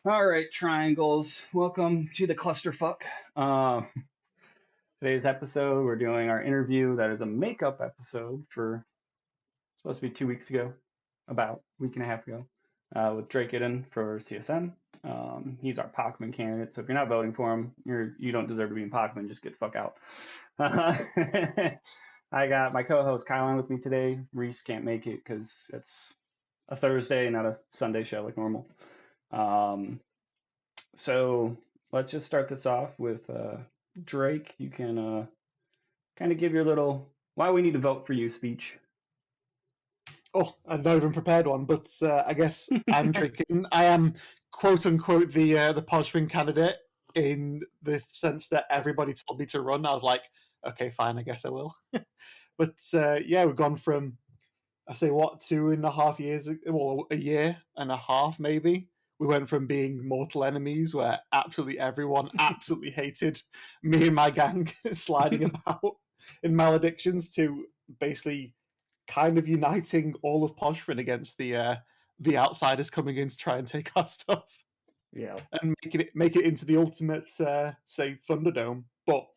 All right, triangles. Welcome to the clusterfuck. Uh, Today's episode, we're doing our interview. That is a makeup episode for supposed to be 2 weeks ago, about a week and a half ago, with Drake Iddon for CSM. He's our Pachman candidate, so if you're not voting for him, you don't deserve to be in Pachman. Just get the fuck out. I got my co-host Kylon with me today. Reese can't make it because it's a Thursday, not a Sunday show like normal. Um, so let's just start this off with Drake. You can kind of give your little why we need to vote for you speech. Oh, I've not even prepared one, but I guess I'm drinking. I am quote unquote the Podgman candidate in the sense that everybody told me to run. I was like, okay, fine, I guess I will. But yeah, we've gone from I say what 2.5 years, well, a year and a half maybe. We went from being mortal enemies, where absolutely everyone absolutely hated me and my gang sliding about in maledictions, to basically kind of uniting all of Poshfin against the outsiders coming in to try and take our stuff Yeah. and make it into the ultimate say Thunderdome. But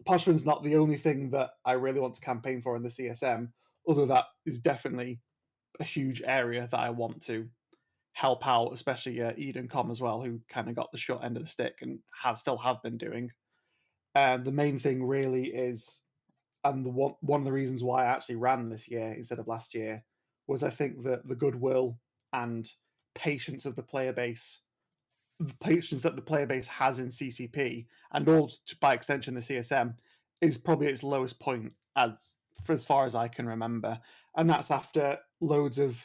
Poshfin's not the only thing that I really want to campaign for in the CSM, although that is definitely a huge area that I want to help out, especially Eden Com as well, who kind of got the short end of the stick and still have been doing. The main thing really is, and one of the reasons why I actually ran this year instead of last year, was I think that the goodwill and patience of the player base, the patience that the player base has in CCP, and also by extension the CSM, is probably its lowest point as far as I can remember, and that's after loads of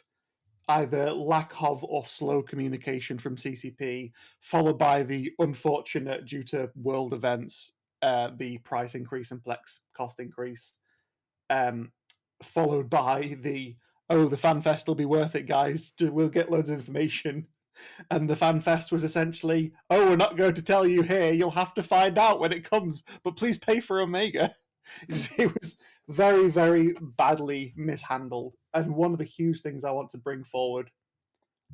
either lack of or slow communication from CCP, followed by the unfortunate, due to world events, the price increase and Plex cost increase, um, followed by the fan fest will be worth it, guys. We'll get loads of information. And the fan fest was essentially, oh, we're not going to tell you here. You'll have to find out when it comes, but please pay for Omega. It was very, very badly mishandled. And one of the huge things I want to bring forward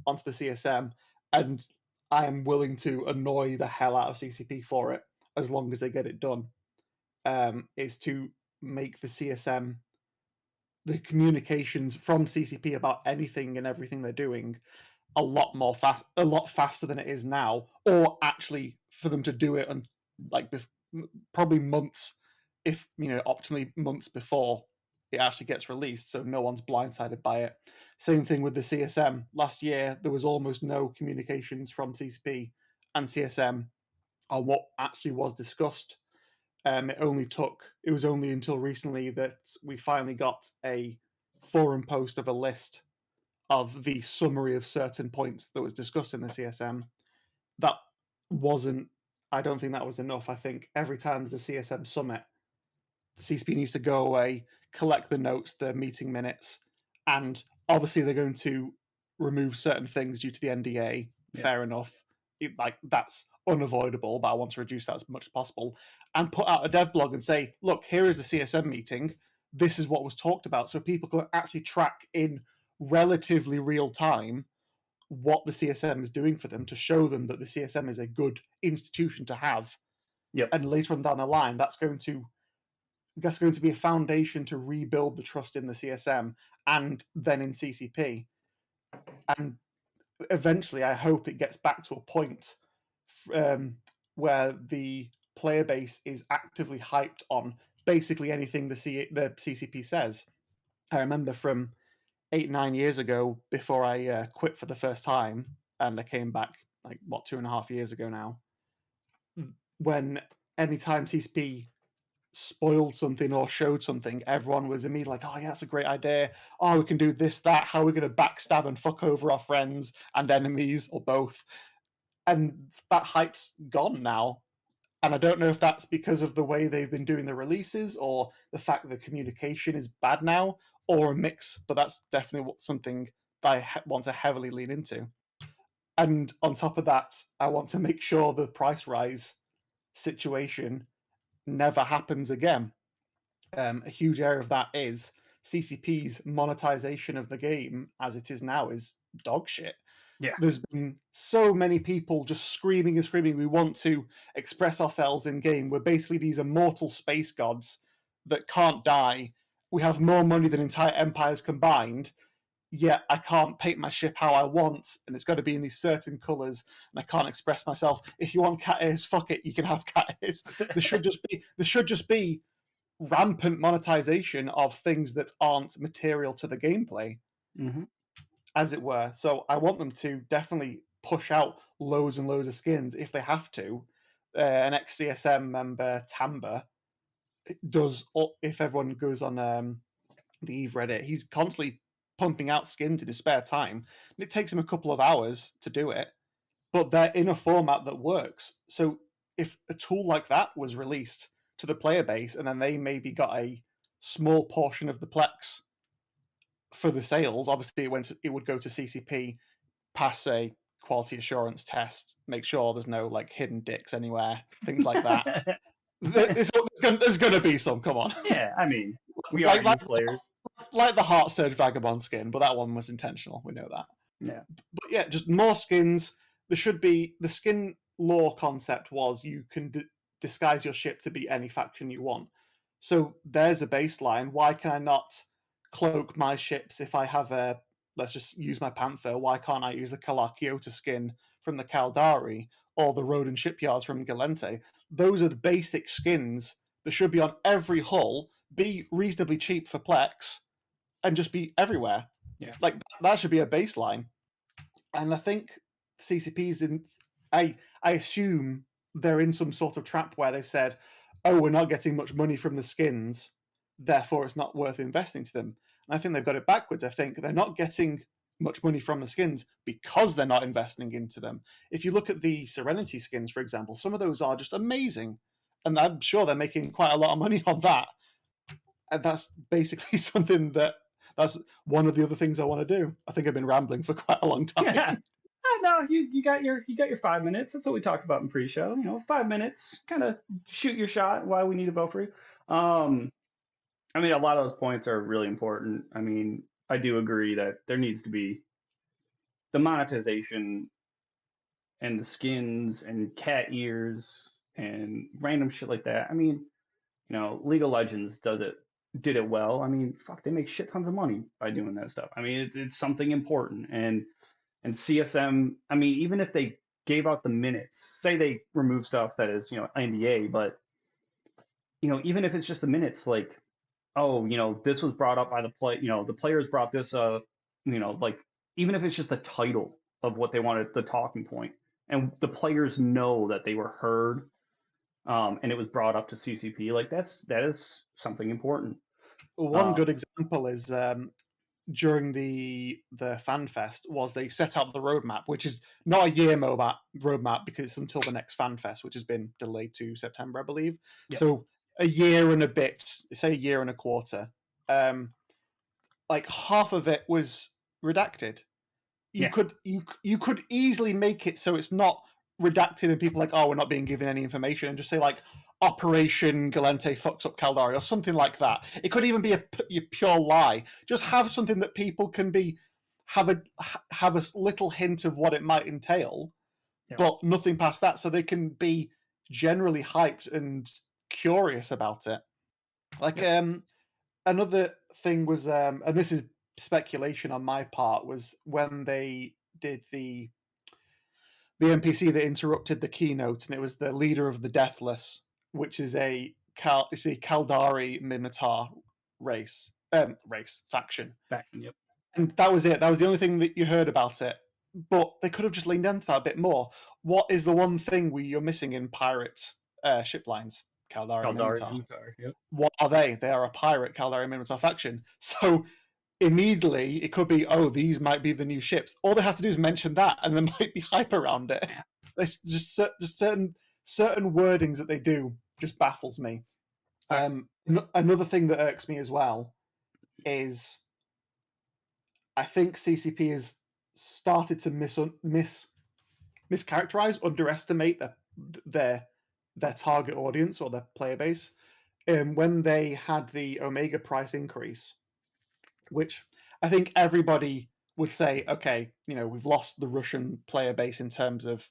onto the CSM, and I am willing to annoy the hell out of CCP for it, as long as they get it done, is to make the CSM, the communications from CCP about anything and everything they're doing, a lot faster than it is now, or actually for them to do it and like probably months, if optimally months before it actually gets released, so no one's blindsided by it. Same thing with the CSM. Last year there was almost no communications from CCP and CSM on what actually was discussed. It was only until recently that we finally got a forum post of a list of the summary of certain points that was discussed in the CSM. That wasn't, I don't think that was enough. I think every time there's a CSM summit, the CSP needs to go away, collect the notes, the meeting minutes, and obviously they're going to remove certain things due to the NDA. Yeah. Fair enough. That's unavoidable, but I want to reduce that as much as possible. And put out a dev blog and say, look, here is the CSM meeting. This is what was talked about, so people can actually track in relatively real time what the CSM is doing for them, to show them that the CSM is a good institution to have. Yep. And later on down the line, that's going to be a foundation to rebuild the trust in the CSM and then in CCP. And eventually, I hope it gets back to a point where the player base is actively hyped on basically anything the CCP says. I remember from 8-9 years ago, before I quit for the first time, and I came back like 2.5 years ago now, when anytime CCP spoiled something or showed something, everyone was immediately like, oh yeah, that's a great idea. Oh, we can do this, that. How are we going to backstab and fuck over our friends and enemies, or both? And that hype's gone now. And I don't know if that's because of the way they've been doing the releases, or the fact that the communication is bad now, or a mix, but that's definitely something that I want to heavily lean into. And on top of that, I want to make sure the price rise situation never happens again. A huge area of that is CCP's monetization of the game as it is now is dog shit. Yeah. There's been so many people just screaming and screaming. We want to express ourselves in game. We're basically these immortal space gods that can't die. We have more money than entire empires combined. Yet I can't paint my ship how I want, and it's got to be in these certain colours, and I can't express myself. If you want cat ears, fuck it, you can have cat ears. There should just be rampant monetization of things that aren't material to the gameplay, Mm-hmm. as it were. So I want them to definitely push out loads and loads of skins if they have to. An ex-CSM member, Tamba, does, if everyone goes on the Eve Reddit, he's constantly pumping out skins in his spare time. And it takes him a couple of hours to do it, but they're in a format that works. So if a tool like that was released to the player base and then they maybe got a small portion of the Plex for the sales, obviously it would go to CCP, pass a quality assurance test, make sure there's no like hidden dicks anywhere, things like that. There's going to be some. Come on. Yeah, I mean, we are like, Eve players. like the Heart Surge Vagabond skin, but that one was intentional. We know that. Yeah. But yeah, just more skins. There should be the skin lore concept was you can disguise your ship to be any faction you want. So there's a baseline. Why can I not cloak my ships if I have a, let's just use my Panther? Why can't I use the Kalakiota skin from the Caldari or the Rodan shipyards from Galente? Those are the basic skins that should be on every hull, be reasonably cheap for Plex, and just be everywhere. Yeah. Like that should be a baseline. And I think CCP's in. I assume they're in some sort of trap where they've said, "Oh, we're not getting much money from the skins, therefore it's not worth investing to them." And I think they've got it backwards. I think they're not getting much money from the skins because they're not investing into them. If you look at the Serenity skins, for example, some of those are just amazing, and I'm sure they're making quite a lot of money on that. And that's basically something that's one of the other things I want to do. I think I've been rambling for quite a long time. Yeah. No, you got your 5 minutes. That's what we talked about in pre-show. 5 minutes, kind of shoot your shot. Why we need to vote for you. I mean, a lot of those points are really important. I mean, I do agree that there needs to be the monetization and the skins and cat ears and random shit like that. I mean, League of Legends did it well. I mean, fuck, they make shit tons of money by doing that stuff. I mean, it's something important. And CSM, I mean, even if they gave out the minutes, say they remove stuff that is, NDA, but even if it's just the minutes, like, oh, this was brought up by the players brought this up, like, even if it's just the title of what they wanted, the talking point, and the players know that they were heard, and it was brought up to CCP, like that is something important. One good example is during the fan fest was they set out the roadmap, which is not a year roadmap because it's until the next fan fest, which has been delayed to September, I believe. Yep. So a year and a bit, say a year and a quarter. Like half of it was redacted. You could easily make it so it's not redacted and people are like, oh, we're not being given any information, and just say like Operation Galente fucks up Caldari or something like that. It could even be a pure lie. Just have something that people can have a little hint of what it might entail, but nothing past that, so they can be generally hyped and curious about it. Like another thing was, and this is speculation on my part, was when they did the NPC that interrupted the keynote, and it was the leader of the Deathless, which is a Caldari Minotaur faction. Yep. And that was it. That was the only thing that you heard about it. But they could have just leaned into that a bit more. What is the one thing you're missing in pirate ship lines? Caldari Minotaur. Yep. What are they? They are a pirate Caldari Minotaur faction. So immediately it could be, oh, these might be the new ships. All they have to do is mention that, and there might be hype around it. Yeah. It's just certain wordings that they do just baffles me. Another thing that irks me as well is I think CCP has started to mischaracterize, underestimate their target audience or their player base. When they had the Omega price increase, which I think everybody would say, okay, we've lost the Russian player base in terms of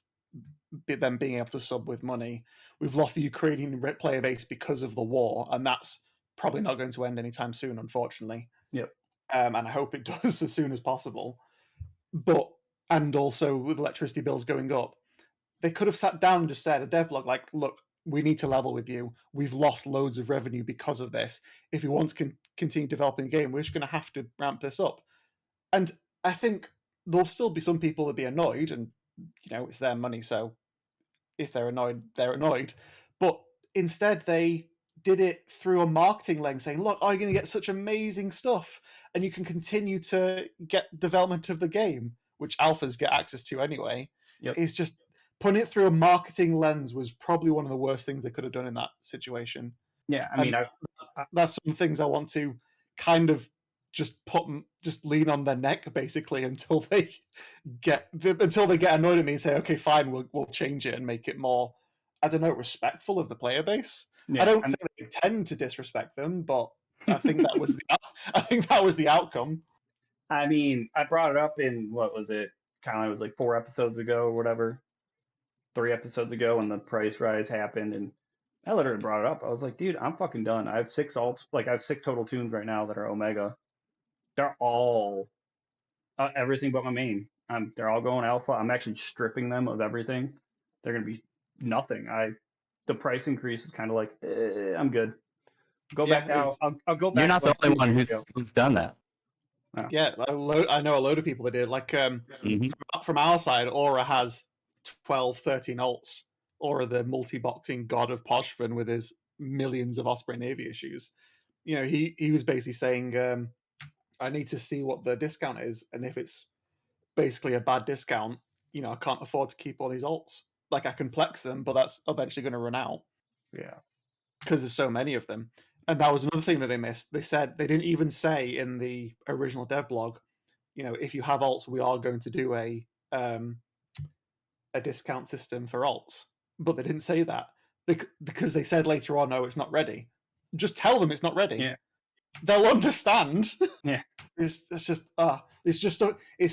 them being able to sub with money. We've lost the Ukrainian player base because of the war, and that's probably not going to end anytime soon, unfortunately. Yep. And I hope it does as soon as possible. And also with electricity bills going up, they could have sat down and just said, a devlog, like, look, we need to level with you. We've lost loads of revenue because of this. If we want to continue developing the game, we're just going to have to ramp this up. And I think there'll still be some people that be annoyed, and it's their money, so if they're annoyed, they're annoyed. But instead, they did it through a marketing lens, saying, look, you're going to get such amazing stuff, and you can continue to get development of the game, which alphas get access to anyway. Yep. It's just putting it through a marketing lens was probably one of the worst things they could have done in that situation. Yeah, I mean, that's some things I want to kind of just lean on their neck basically until they get annoyed at me and say, okay, fine, we'll change it and make it more, I don't know, respectful of the player base. Yeah, I don't think they tend to disrespect them, but I think that was the outcome. I mean, I brought it up in, what was it? Kylon was like 4 episodes ago or whatever, 3 episodes ago when the price rise happened, and I literally brought it up. I was like, dude, I'm fucking done. I have 6 alts, I have 6 total tunes right now that are Omega. They're all everything but my main. They're all going alpha. I'm actually stripping them of everything. They're gonna be nothing. The price increase is kind of like, I'm good. Go back out. I'll go back. You're not the only one who's done that. Oh. Yeah, I know a load of people that did. Like from our side, Aura has 12, 13 alts. Aura, the multi-boxing god of Poshvin with his millions of Osprey Navy issues. He was basically saying, I need to see what the discount is, and if it's basically a bad discount, I can't afford to keep all these alts. Like, I can plex them, but that's eventually going to run out. Yeah. Because there's so many of them. And that was another thing that they missed. They said, they didn't even say in the original dev blog, if you have alts, we are going to do a discount system for alts. But they didn't say that because they said later on, no, it's not ready. Just tell them it's not ready. Yeah. They'll understand. Yeah. It's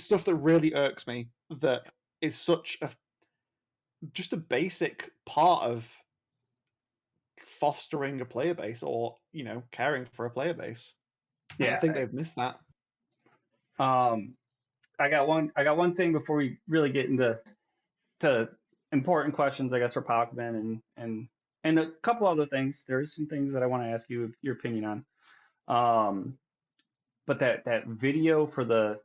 stuff that really irks me, that is such just a basic part of fostering a player base, or caring for a player base. Yeah, and I think they've missed that. I got one thing before we really get into important questions, I guess, for Pacman and a couple other things. There's some things that I want to ask you your opinion on. But that video for the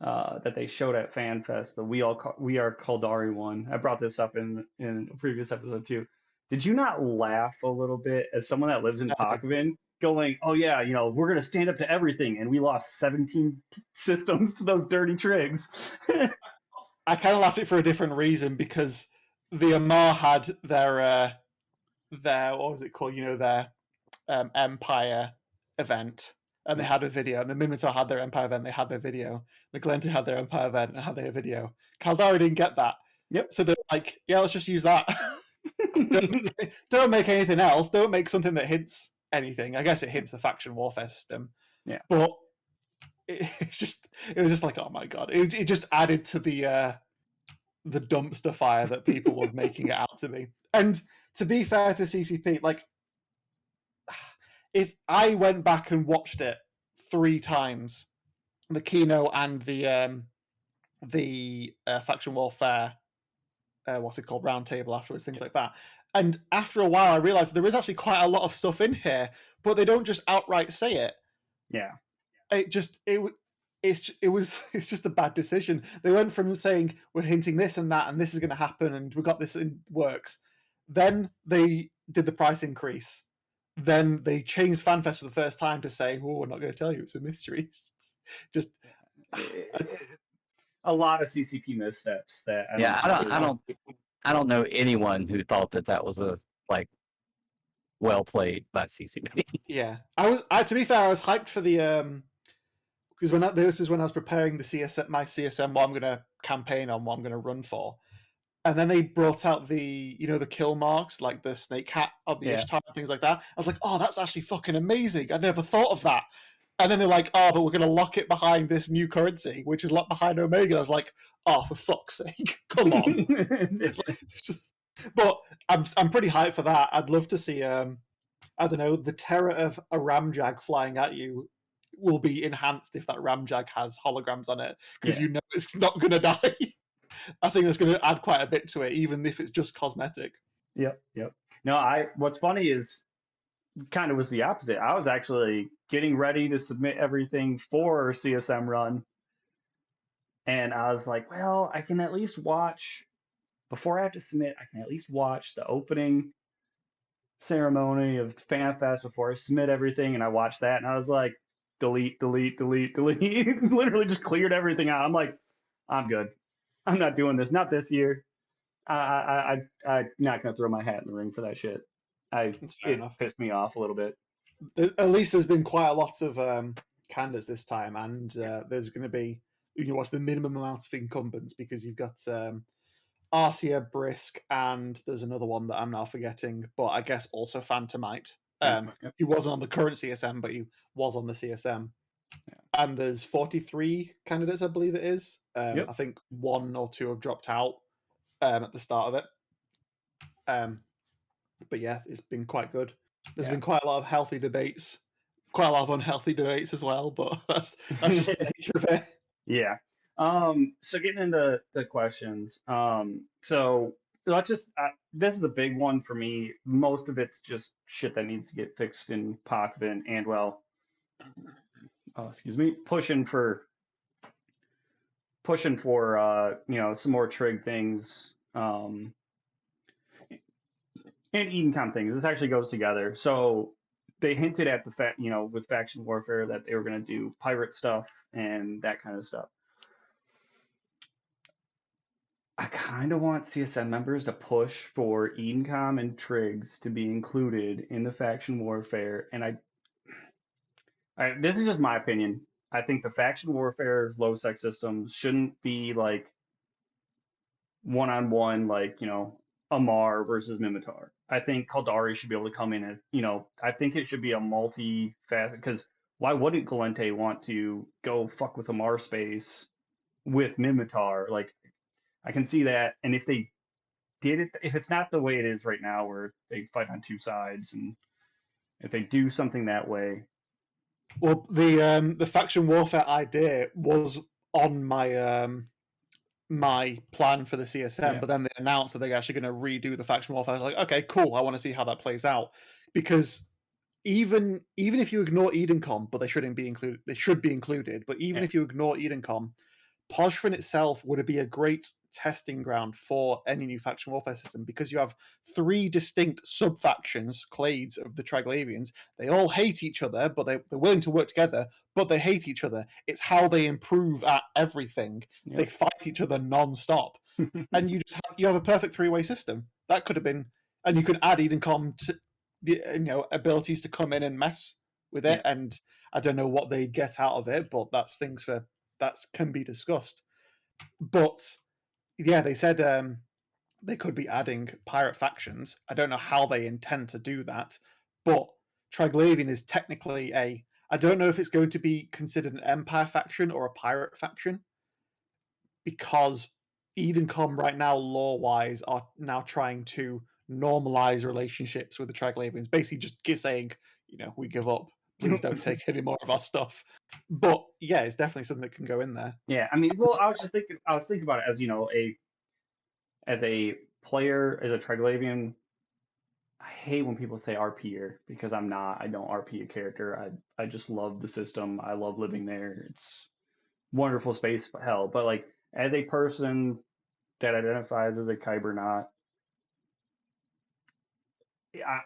that they showed at FanFest, the We Are Kaldari one, I brought this up in a previous episode too. Did you not laugh a little bit as someone that lives in Pacman, going, oh yeah, we're gonna stand up to everything, and we lost 17 systems to those dirty trigs? I kind of laughed it for a different reason, because the Amar had their what was it called? Their Empire event. And they had a video, and the Minotaur had their Empire event, they had their video. The Glentor had their Empire event, and had their video. Kaldari didn't get that. Yep. So they're like, yeah, let's just use that. don't make anything else. Don't make something that hints anything. I guess it hints the faction warfare system. Yeah. But it was just like, oh my god. It just added to the dumpster fire that people were making it out to be. And to be fair to CCP, like, if I went back and watched it 3 times, the Kino and the faction warfare, what's it called, round table afterwards, things like that, and after a while I realized there is actually quite a lot of stuff in here, but they don't just outright say it. Yeah. It's just a bad decision. They went from saying we're hinting this and that, and this is going to happen, and we got this in works. Then they did the price increase. Then they changed FanFest for the first time to say, "Oh, we're not going to tell you; it's a mystery." Just a lot of CCP missteps. That I don't know anyone who thought that was a well played by CCP. Yeah, to be fair, I was hyped for the because this is when I was preparing my CSM, what I'm going to campaign on, what I'm going to run for. And then they brought out the kill marks, like the snake hat of the Ishtar and things like that. I was like, oh, that's actually fucking amazing. I never thought of that. And then they're like, oh, but we're going to lock it behind this new currency, which is locked behind Omega. I was like, oh, for fuck's sake, come on. But I'm pretty hyped for that. I'd love to see, I don't know, the terror of a ramjag flying at you will be enhanced if that ramjag has holograms on it, because you know it's not going to die. I think that's going to add quite a bit to it, even if it's just cosmetic. Yep. No, what's funny is kind of was the opposite. I was actually getting ready to submit everything for CSM run. And I was like, well, I can at least watch, before I have to submit, I can at least watch the opening ceremony of FanFest before I submit everything. And I watched that and I was like, delete. Literally just cleared everything out. I'm like, I'm good. I'm not doing this. Not this year. I'm not going to throw my hat in the ring for that shit. It pissed me off a little bit. At least there's been quite a lot of candidates this time, and there's going to be, what's the minimum amount of incumbents, because you've got Arcia, Brisk, and there's another one that I'm now forgetting, but I guess also Phantomite. He wasn't on the current CSM, but he was on the CSM. And there's 43 candidates, I believe it is. I think 1 or 2 have dropped out at the start of it. But yeah, it's been quite good. There's been quite a lot of healthy debates, quite a lot of unhealthy debates as well, but that's just the nature of it. Yeah. So getting into the questions. So let's just, this is the big one for me. Most of it's just shit that needs to get fixed in Pochvin and, well, pushing for some more Trig things, and Edencom things. This actually goes together. So they hinted at the fact, with faction warfare, that they were going to do pirate stuff and that kind of stuff. I kind of want CSM members to push for Edencom and Trigs to be included in the faction warfare. And this is just my opinion. I think the faction warfare low sec systems shouldn't be like one-on-one, like, Amar versus Mimitar. I think Kaldari should be able to come in and, I think it should be a multi-facet, because why wouldn't Galente want to go fuck with Amar space with Mimitar? Like, I can see that. And if they did it, if it's not the way it is right now, where they fight on 2 sides, and if they do something that way. Well, the faction warfare idea was on my my plan for the CSM, but then they announced that they're actually going to redo the faction warfare. I was like, okay, cool. I want to see how that plays out, because even if you ignore Edencom, but they shouldn't be included. They should be included, but even if you ignore Edencom, Pochvin itself would be a great testing ground for any new faction warfare system, because you have 3 distinct sub-factions, clades of the Triglavians. They all hate each other, but they're willing to work together, but they hate each other. It's how they improve at everything. They fight each other non-stop. And you have a perfect 3-way system. That could have been, and you can add Edencom to the abilities to come in and mess with it, and I don't know what they get out of it, but that's things that can be discussed. But yeah, they said they could be adding pirate factions. I don't know how they intend to do that, but Triglavian is technically I don't know if it's going to be considered an empire faction or a pirate faction, because Edencom right now, lore-wise, are now trying to normalize relationships with the Triglavians, basically just saying, we give up. Please don't take any more of our stuff. But yeah, it's definitely something that can go in there. Yeah, I mean, well, I was thinking about it as, as a player, as a Triglavian. I hate when people say RPer, because I don't RP a character. I just love the system. I love living there. It's wonderful space, hell. But like, as a person that identifies as a Kybernaut,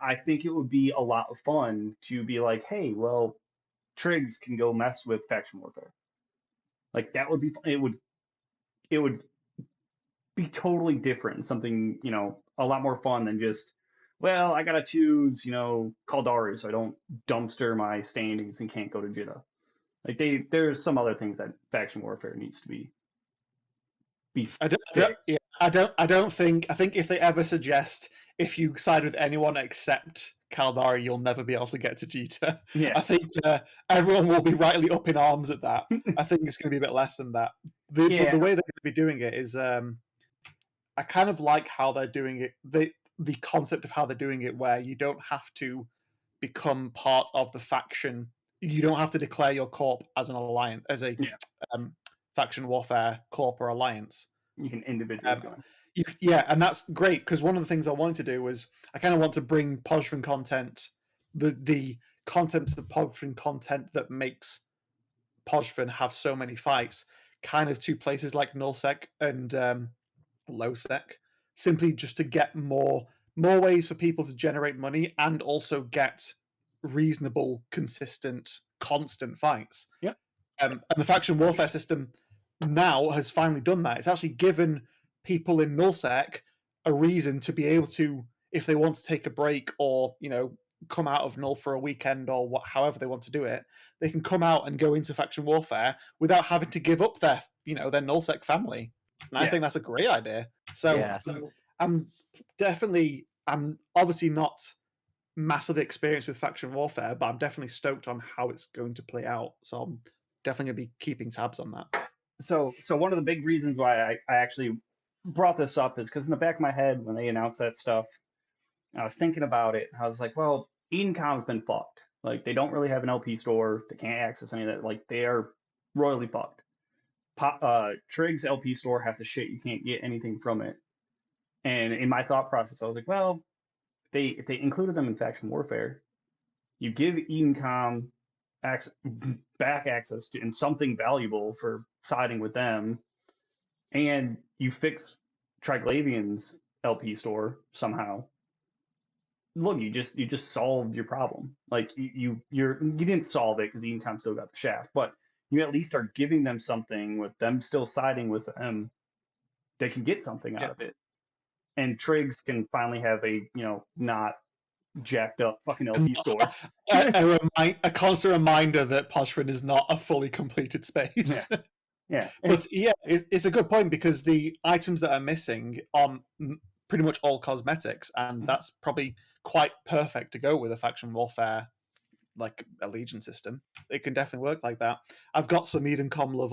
I think it would be a lot of fun to be like, hey, well, Trigs can go mess with faction warfare. Like, that would be fun. It would be totally different, something, a lot more fun than just, well, I gotta choose, Kaldari so I don't dumpster my standings and can't go to Jeddah. Like, there's some other things that faction warfare needs to be. I think if they ever suggest, if you side with anyone except Caldari, you'll never be able to get to Jita. Yeah. I think everyone will be rightly up in arms at that. I think it's going to be a bit less than that. But the way they're going to be doing it is, I kind of like how they're doing it. The concept of how they're doing it, where you don't have to become part of the faction. You don't have to declare your corp as an alliance, as a faction warfare corp or alliance. You can individually join. Yeah, and that's great, because one of the things I wanted to do was I kind of want to bring Podfrin content, the content of Podfrin content that makes Podfrin have so many fights, kind of to places like Nullsec and Lowsec, simply just to get more ways for people to generate money and also get reasonable, consistent, constant fights. Yep. And the faction warfare system now has finally done that. It's actually given people in Nullsec a reason to be able to, if they want to take a break or, you know, come out of Null for a weekend or however they want to do it, they can come out and go into faction warfare without having to give up their, you know, their Nullsec family. And I think that's a great idea. So I'm obviously not massively experienced with faction warfare, but I'm definitely stoked on how it's going to play out. So I'm definitely going to be keeping tabs on that. So one of the big reasons why I actually brought this up is because in the back of my head, when they announced that stuff, I was thinking about it. I was like, well, EdenCom's been fucked. Like, they don't really have an LP store. They can't access any of that. Like, they are royally fucked. Trig's LP store, half the shit, you can't get anything from it. And in my thought process, I was like, well, if they included them in faction warfare, you give EdenCom back access to and something valuable for siding with them, and you fix Triglavian's LP store somehow. Look, you just solved your problem. Like you didn't solve it because EdenCom still got the shaft, but you at least are giving them something. With them still siding with them, they can get something out of it, and Trigs can finally have a, you know, not jacked up fucking LP store. A constant reminder that Podfrin is not a fully completed space. Yeah. But yeah, it's a good point, because the items that are missing are pretty much all cosmetics, and that's probably quite perfect to go with a faction warfare like a Legion system. It can definitely work like that. I've got some EdenCom love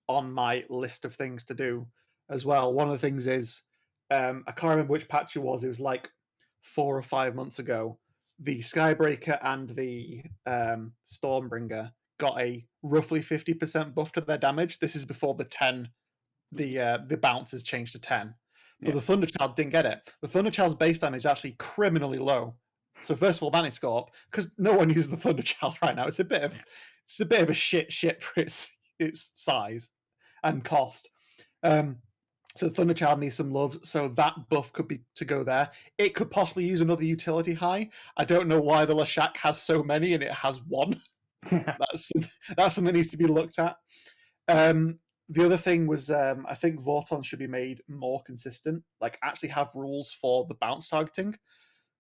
on my list of things to do as well. One of the things is, I can't remember which patch it was. It was like 4 or 5 months ago. The Skybreaker and the Stormbringer got a roughly 50% buff to their damage. This is before the bounce has changed to 10. But the Thunderchild didn't get it. The Thunderchild's base damage is actually criminally low. So first of all, manage go up, because no one uses the Thunderchild right now. It's a bit of a shit for its size and cost. So the Thunderchild needs some love, so that buff could be to go there. It could possibly use another utility high. I don't know why the Lashak has so many and it has one. That's something that needs to be looked at. The other thing was, I think Vorton should be made more consistent, like actually have rules for the bounce targeting.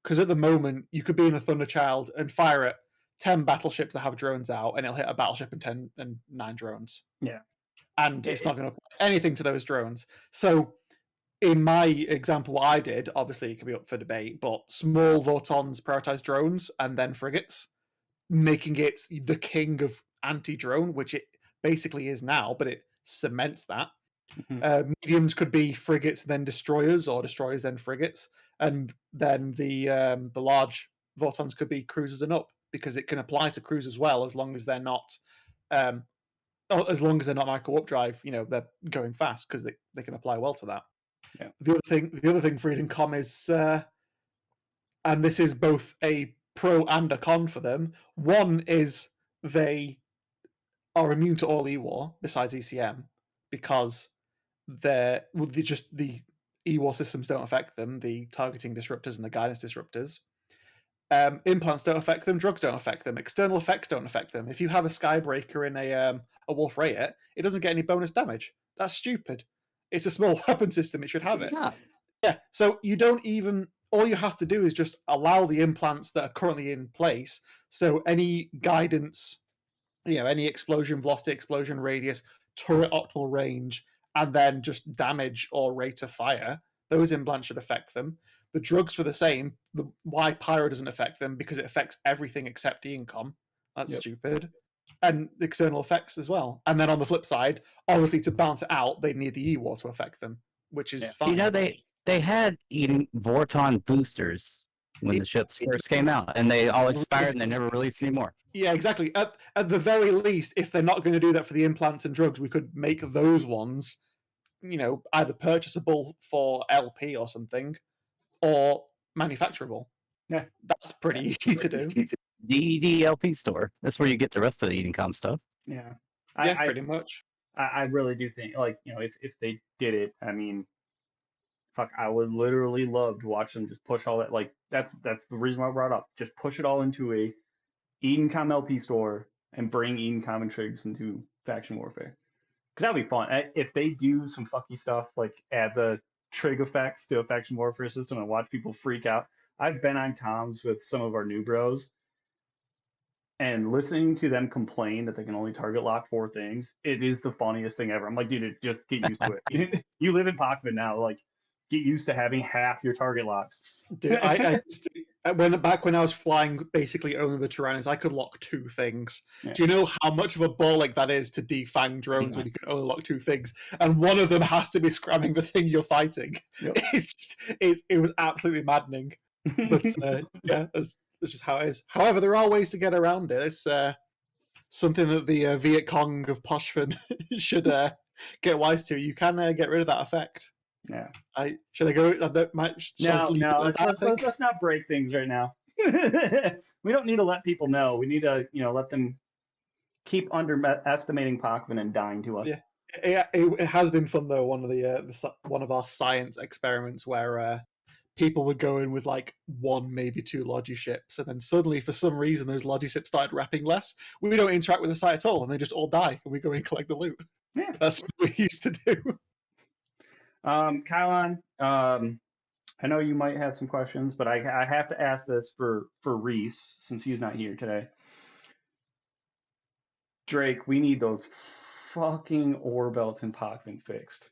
Because at the moment, you could be in a Thunderchild and fire at 10 battleships that have drones out, and it'll hit a battleship and 9 drones. Yeah. And it's not going to apply anything to those drones. So in my example, what I did, obviously it can be up for debate, but small Vortons prioritize drones and then frigates, making it the king of anti-drone, which it basically is now, but it cements that. Mediums could be frigates then destroyers, or destroyers then frigates, and then the large Vortons could be cruisers and up, because it can apply to crews as well, as long as they're not micro updrive. You know, they're going fast, because they can apply well to that. Yeah. The other thing for EdenCom is, and this is both a pro and a con for them. One is they are immune to all E-War besides ECM, because the E-War systems don't affect them, the targeting disruptors and the guidance disruptors. Implants don't affect them, drugs don't affect them, external effects don't affect them. If you have a Skybreaker in a Wolf Rayet, it doesn't get any bonus damage. That's stupid. It's a small weapon system, it should have it. Yeah, so you don't even, all you have to do is just allow the implants that are currently in place, so any guidance, you know, any explosion velocity, explosion radius, turret optimal range, and then just damage or rate of fire, those implants should affect them. The drugs for the same. Why pyro doesn't affect them? Because it affects everything except Encom. That's stupid. And the external effects as well. And then on the flip side, obviously to balance it out, they need the E-War to affect them, which is fine. You know, they had Vorton boosters when the ships first came out, and they all expired and they never released anymore. Yeah, exactly. At the very least, if they're not going to do that for the implants and drugs, we could make those ones, either purchasable for LP or something, or manufacturable. Yeah, that's pretty easy to do. DED LP store. That's where you get the rest of the Edencom stuff. Yeah. Pretty much. I really do think, like, if they did it, I mean, fuck, I would literally love to watch them just push all that. Like, that's the reason why I brought it up. Just push it all into a Edencom LP store and bring Edencom and Trigs into faction warfare. Because that'd be fun. If they do some fucky stuff, like add the trig effects to a faction warfare system and watch people freak out. I've been on comms with some of our new bros, and listening to them complain that they can only target lock 4 things, it is the funniest thing ever. I'm like, dude, just get used to it. You live in Pockman now, like, get used to having half your target locks. Dude, back when I was flying basically only the Tyrannus, I could lock 2 things. Yeah. Do you know how much of a ball like that is to defang drones when you can only lock 2 things? And one of them has to be scramming the thing you're fighting. Yep. It was absolutely maddening. But yeah, that's just how it is. However, there are ways to get around it. It's something that the Viet Cong of Poshfin should get wise to. You can get rid of that effect. Yeah. Should I go? No. Let's not break things right now. We don't need to let people know. We need to, let them keep underestimating Pochvan and dying to us. Yeah, it has been fun though. One of our science experiments where people would go in with like 1, maybe 2 Logi ships, and then suddenly, for some reason, those Logi ships started wrapping less. We don't interact with the site at all, and they just all die, and we go in and collect the loot. Yeah, that's what we used to do. Kylon, I know you might have some questions, but I have to ask this for Reese, since he's not here today. Drake, we need those fucking ore belts in Pochvan fixed.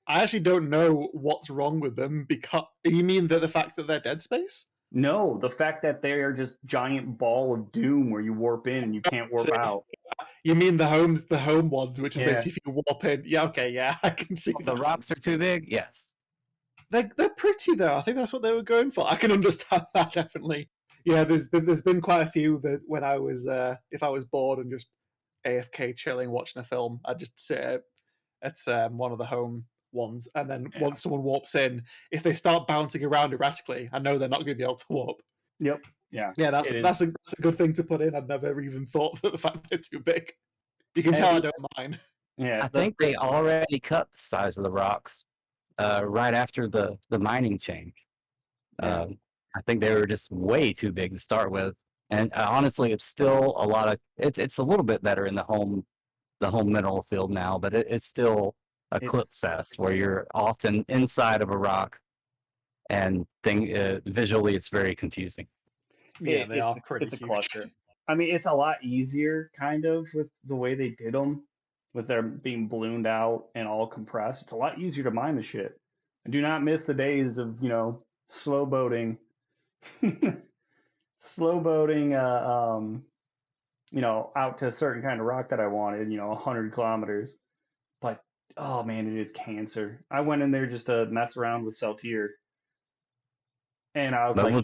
I actually don't know what's wrong with them. Because you mean the fact that they're dead space? No, the fact that they are just giant ball of doom where you warp in and you can't warp out. You mean the home ones, which is basically if you warp in. Yeah, okay, yeah, I can see. The rocks are too big. Yes, they're pretty though. I think that's what they were going for. I can understand that definitely. Yeah, there's been quite a few that when I was if I was bored and just AFK chilling watching a film, I'd just sit at one of the home ones, and then once someone warps in, if they start bouncing around erratically, I know they're not going to be able to warp. Yep. Yeah. Yeah, that's a good thing to put in. I'd never even thought that the fact that they're too big. You can tell I don't mind. Yeah. I think they already cut the size of the rocks right after the mining change. I think they were just way too big to start with, and honestly, it's still a lot of. It's a little bit better in the home mineral field now, but it's still a clip fest where you're often inside of a rock, and visually it's very confusing. Yeah, they are pretty huge. It's a cluster. I mean, it's a lot easier, kind of, with the way they did them, with them being ballooned out and all compressed. It's a lot easier to mine the shit. And do not miss the days of, slow boating, out to a certain kind of rock that I wanted, 100 kilometers. But, oh man, it is cancer. I went in there just to mess around with Celtier. And I was like,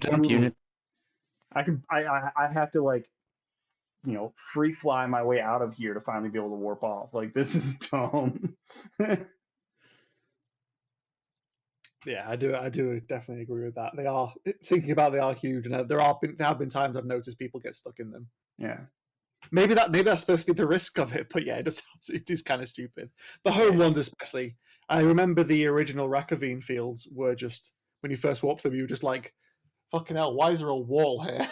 I have to free fly my way out of here to finally be able to warp off. Like, this is dumb. Yeah, I do definitely agree with that. They are huge, and there have been times I've noticed people get stuck in them. Yeah. Maybe that's supposed to be the risk of it, but yeah, it is kind of stupid. The home ones especially. I remember the original Rakavine fields were just, when you first warped them, you were just like, fucking hell, why is there a wall here?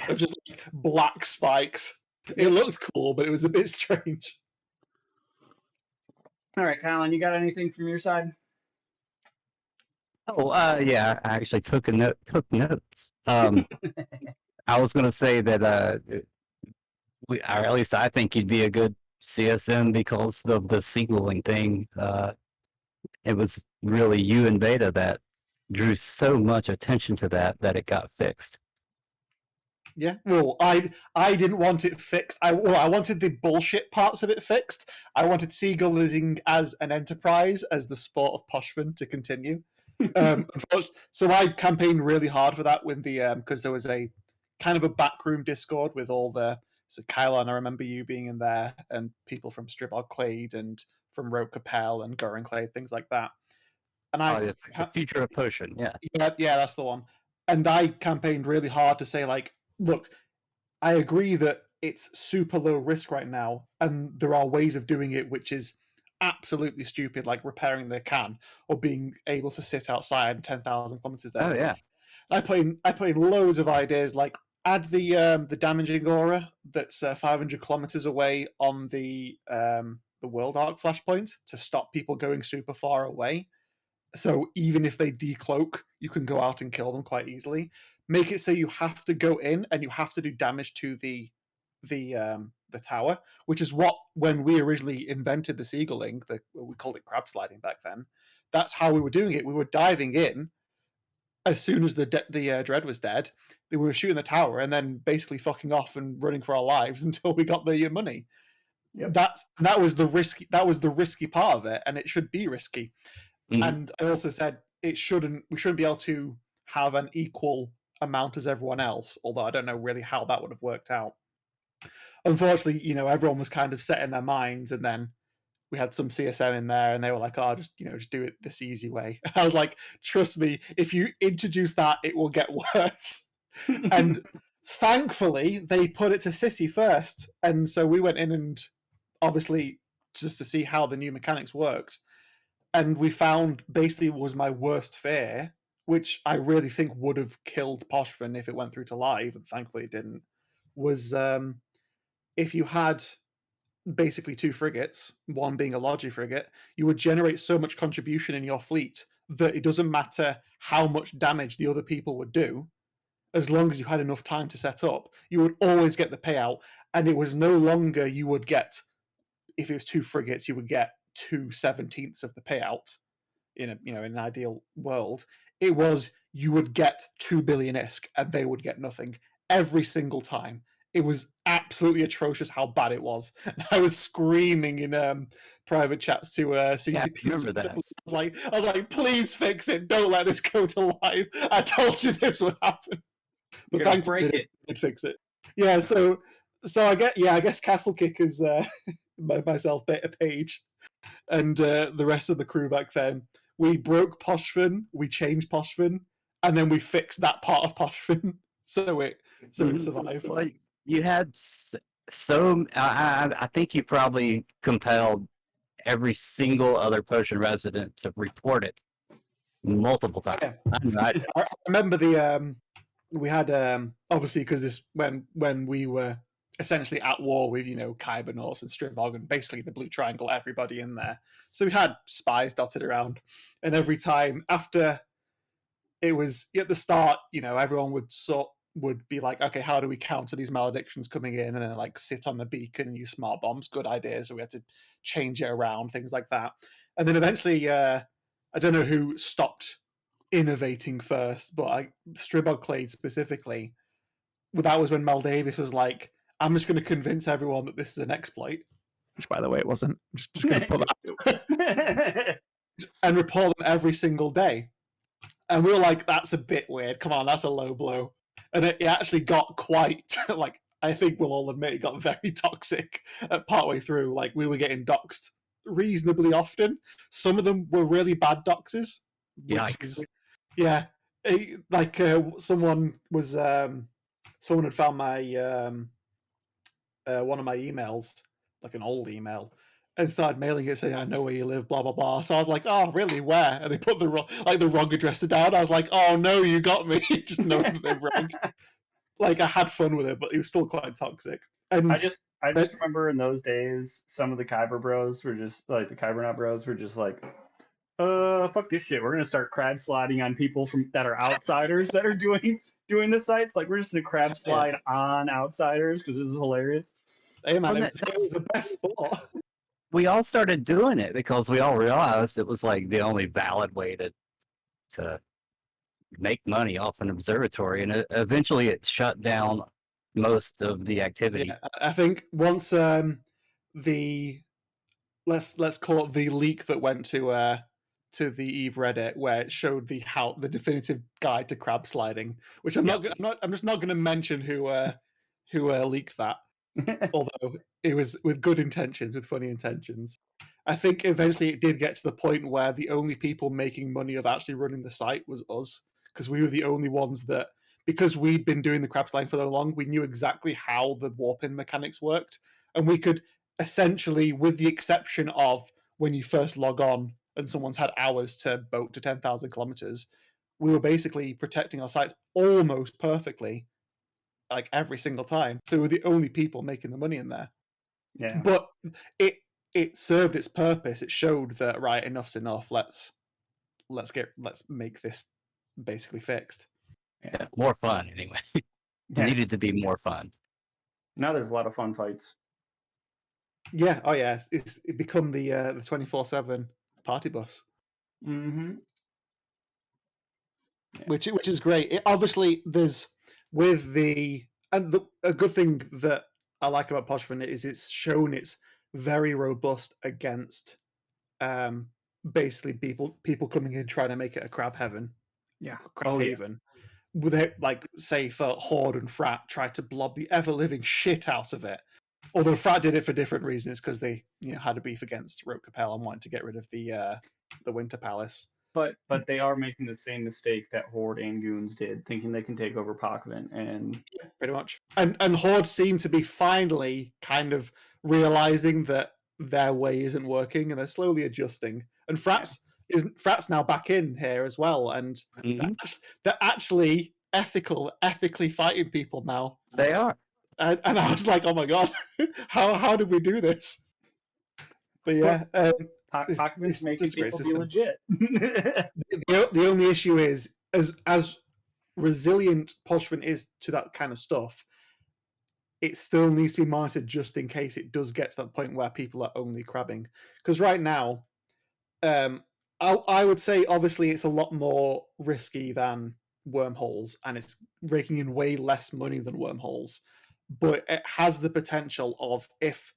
Of just like black spikes. It looked cool, but it was a bit strange. All right, Kylon, you got anything from your side? Oh, yeah, I actually took notes. I was going to say that or at least I think you'd be a good CSM because of the Seagulling thing. It was really you and Beta that drew so much attention to that it got fixed. Yeah, well, I didn't want it fixed. I wanted the bullshit parts of it fixed. I wanted Seagull as an enterprise, as the sport of Poshvin to continue. So I campaigned really hard for that with the because there was a kind of a backroom Discord with all the Kylon. I remember you being in there, and people from Stribog Clade and from Rogue Capel and Goran Clade, things like that. And The future of Potion, yeah. Yeah, that's the one. And I campaigned really hard to say, like, look, I agree that it's super low risk right now, and there are ways of doing it which is absolutely stupid, like repairing the can or being able to sit outside 10,000 kilometers there. Oh yeah. I put in loads of ideas, like add the damaging aura that's 500 kilometers away on the world arc flashpoint to stop people going super far away. So even if they decloak, you can go out and kill them quite easily. Make it so you have to go in and you have to do damage to the tower, which is what, when we originally invented the Seagulling, we called it crab sliding back then. That's how we were doing it. We were diving in as soon as the dread was dead. We were shooting the tower and then basically fucking off and running for our lives until we got the money. Yep. That was the risky part of it, and it should be risky. Mhm. And I also said we shouldn't be able to have an equal amount as everyone else, although I don't know really how that would have worked out. Unfortunately, everyone was kind of set in their minds, and then we had some CSM in there, and they were like, "Oh, just do it this easy way." I was like, "Trust me, if you introduce that, it will get worse." And thankfully, they put it to Sissy first, and so we went in and obviously just to see how the new mechanics worked. And we found basically was my worst fear, which I really think would have killed Poshvin if it went through to live, and thankfully it didn't, was if you had basically two frigates, one being a Logi frigate, you would generate so much contribution in your fleet that it doesn't matter how much damage the other people would do, as long as you had enough time to set up, you would always get the payout. And it was no longer you would get, if it was two frigates, you would get 2/17 of the payout in an ideal world. It was you would get 2 billion ISK and they would get nothing every single time. It was absolutely atrocious how bad it was. I was screaming in private chats to CCP. Yeah, I remember that. I was like, please fix it. Don't let this go to live. I told you this would happen. But thankfully, it did fix it. Yeah, so I guess Castle Kickers, myself, Beta Page, and the rest of the crew back then, we broke Poshvin, we changed Poshvin, and then we fixed that part of Poshvin, so it survived. Well, you had I think you probably compelled every single other Potion resident to report it multiple times. Yeah. I remember we had obviously, because this when we were essentially at war with Kybernaut and Strivog and basically the Blue Triangle, everybody in there. So we had spies dotted around, and every time after it was at the start, everyone would be like, okay, how do we counter these maledictions coming in? And then like sit on the beacon and use smart bombs. Good idea. So we had to change it around, things like that. And then eventually, I don't know who stopped innovating first, but Stribog Clade specifically, that was when Mel Davis was like, I'm just going to convince everyone that this is an exploit, which by the way it wasn't. I'm just going to put that and report them every single day. And we were like, that's a bit weird. Come on, that's a low blow. And it actually got quite, like, I think we'll all admit it got very toxic partway through. Like, we were getting doxed reasonably often. Some of them were really bad doxes. Yikes. Yeah. Someone had found my one of my emails, like an old email, and started mailing it saying, I know where you live, blah, blah, blah. So I was like, oh, really, where? And they put the wrong address down. I was like, oh, no, you got me. Just know that they're wrong. Like, I had fun with it, but it was still quite toxic. And I just remember in those days, some of the Kyber bros were just, like, the Kybernaut bros were just like, fuck this shit. We're going to start crab sliding on people that are outsiders that are doing the sites. Like, we're just going to crab slide on outsiders because this is hilarious. Hey, man, it was the best sport. we all started doing it because we all realized it was like the only valid way to make money off an observatory, and eventually it shut down most of the activity. Yeah, I think once the let's call it the leak that went to the Eve Reddit, where it showed the definitive guide to crab sliding, which I'm just not going to mention who leaked that, although it was with good intentions, with funny intentions. I think eventually it did get to the point where the only people making money of actually running the site was us, because we were the only ones that, because we'd been doing the crab sliding for so long, we knew exactly how the warping mechanics worked, and we could essentially, with the exception of when you first log on and someone's had hours to boat to 10,000 kilometers, we were basically protecting our sites almost perfectly, like every single time. So we're the only people making the money in there. Yeah. But it served its purpose. It showed that, right, enough's enough. Let's make this basically fixed. Yeah, more fun anyway. It needed to be more fun. Now there's a lot of fun fights. Yeah. Oh yeah. It become the 24/7 party bus. Mm-hmm. Yeah. Which is great. Obviously, there's a good thing that I like about Podfin is it's shown it's very robust against basically people coming in trying to make it a crab heaven. Yeah. Crab haven. Without, like, say, for Horde and Frat tried to blob the ever-living shit out of it. Although Frat did it for different reasons, because they had a beef against Rope Capel and wanted to get rid of the Winter Palace. But they are making the same mistake that Horde and Goons did, thinking they can take over Pakvin, and pretty much. And Horde seem to be finally kind of realizing that their way isn't working, and they're slowly adjusting. And Frat's now back in here as well, and they're actually ethically fighting people now. They are. And I was like, oh my god, how did we do this? But yeah, Pakvin's making people be legit. The only issue is, as resilient Podfin is to that kind of stuff, it still needs to be monitored just in case it does get to that point where people are only crabbing. Because right now, I would say obviously it's a lot more risky than wormholes, and it's raking in way less money than wormholes. But it has the potential of, if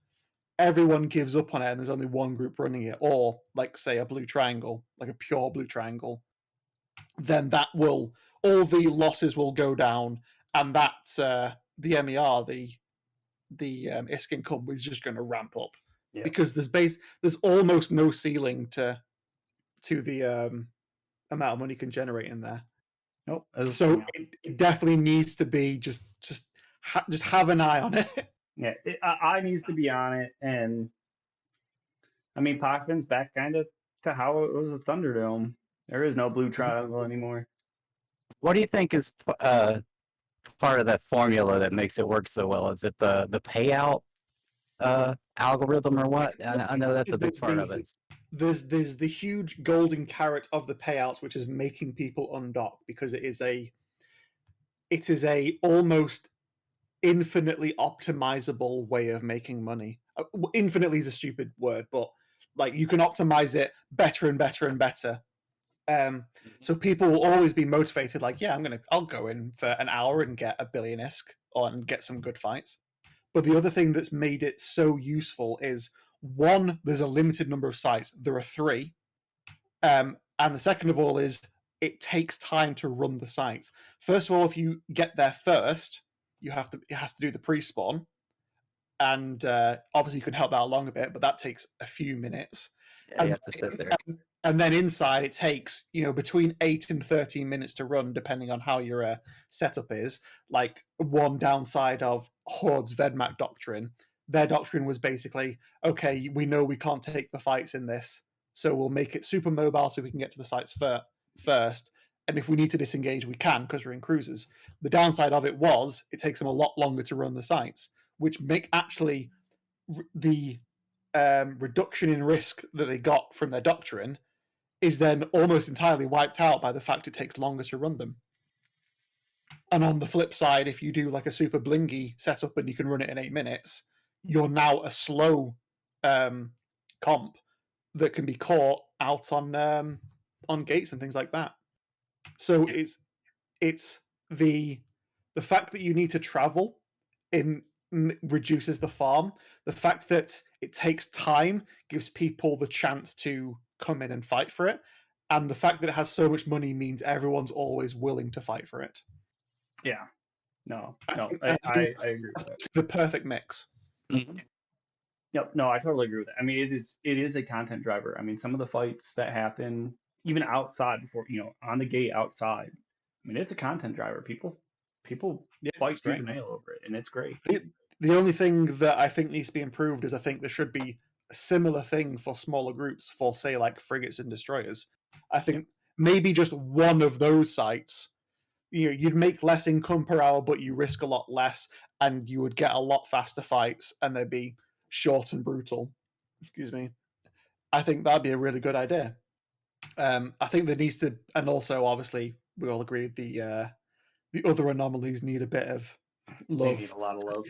everyone gives up on it and there's only one group running it, or like say a blue triangle, like a pure blue triangle, then all the losses will go down, and that the MER, the ISK income is just going to ramp up, because there's almost no ceiling to the amount of money you can generate in there. Nope. So it definitely needs to be just have an eye on it. Yeah, eye needs to be on it, and I mean, Pakvin's back kind of to how it was a Thunderdome. There is no blue triangle anymore. What do you think is part of that formula that makes it work so well? Is it the payout algorithm, or what? I know that's a big part of it. There's the huge golden carrot of the payouts, which is making people undock, because it is a almost infinitely optimizable way of making money. Infinitely is a stupid word, but like, you can optimize it better and better and better. So people will always be motivated, like, yeah, I'll go in for an hour and get a billion ISK and get some good fights. But the other thing that's made it so useful is, one, there's a limited number of sites. There are 3. And the second of all is, it takes time to run the sites. First of all, if you get there first, it has to do the pre-spawn. And obviously you can help that along a bit, but that takes a few minutes. Yeah, you have to sit there. And then inside it takes, between 8 and 13 minutes to run, depending on how your setup is. Like, one downside of Horde's Vedmak doctrine, their doctrine was basically, okay, we know we can't take the fights in this, so we'll make it super mobile so we can get to the sites first. And if we need to disengage, we can, because we're in cruisers. The downside of it was, it takes them a lot longer to run the sites, which make actually the reduction in risk that they got from their doctrine is then almost entirely wiped out by the fact it takes longer to run them. And on the flip side, if you do like a super blingy setup and you can run it in 8 minutes, you're now a slow comp that can be caught out on gates and things like that. So it's the fact that you need to travel reduces the farm. The fact that it takes time gives people the chance to come in and fight for it, and the fact that it has so much money means everyone's always willing to fight for it. Yeah. No, I agree with that. It's the perfect mix. Mhm. Yep. No, I totally agree with that. I mean, it is a content driver. I mean, some of the fights that happen even outside before, on the gate outside. I mean, it's a content driver. People fight tooth and nail over it, and it's great. The only thing that I think needs to be improved is I think there should be a similar thing for smaller groups for, say, like frigates and destroyers. I think maybe just one of those sites, you'd make less income per hour, but you risk a lot less, and you would get a lot faster fights, and they'd be short and brutal. Excuse me. I think that'd be a really good idea. I think there needs to, and also obviously we all agree the other anomalies need a bit of love. They need a lot of love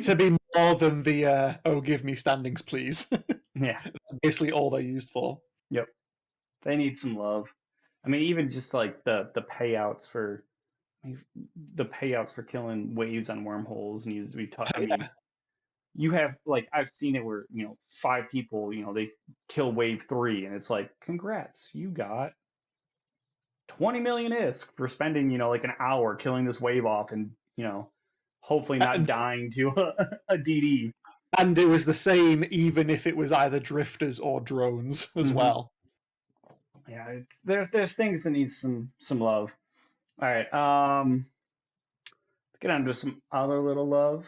to be more than the oh, give me standings, please. Yeah, That's basically all they're used for. Yep. They need some love. I mean, even just like the payouts for killing waves on wormholes needs to be tough. I mean, you have like I've seen it where 5 people they kill wave 3 and it's like congrats, you got 20 million ISK for spending like an hour killing this wave off and hopefully not dying to a DD. And it was the same even if it was either drifters or drones as well. Yeah, there's things that need some love. All right, let's get on to some other little love.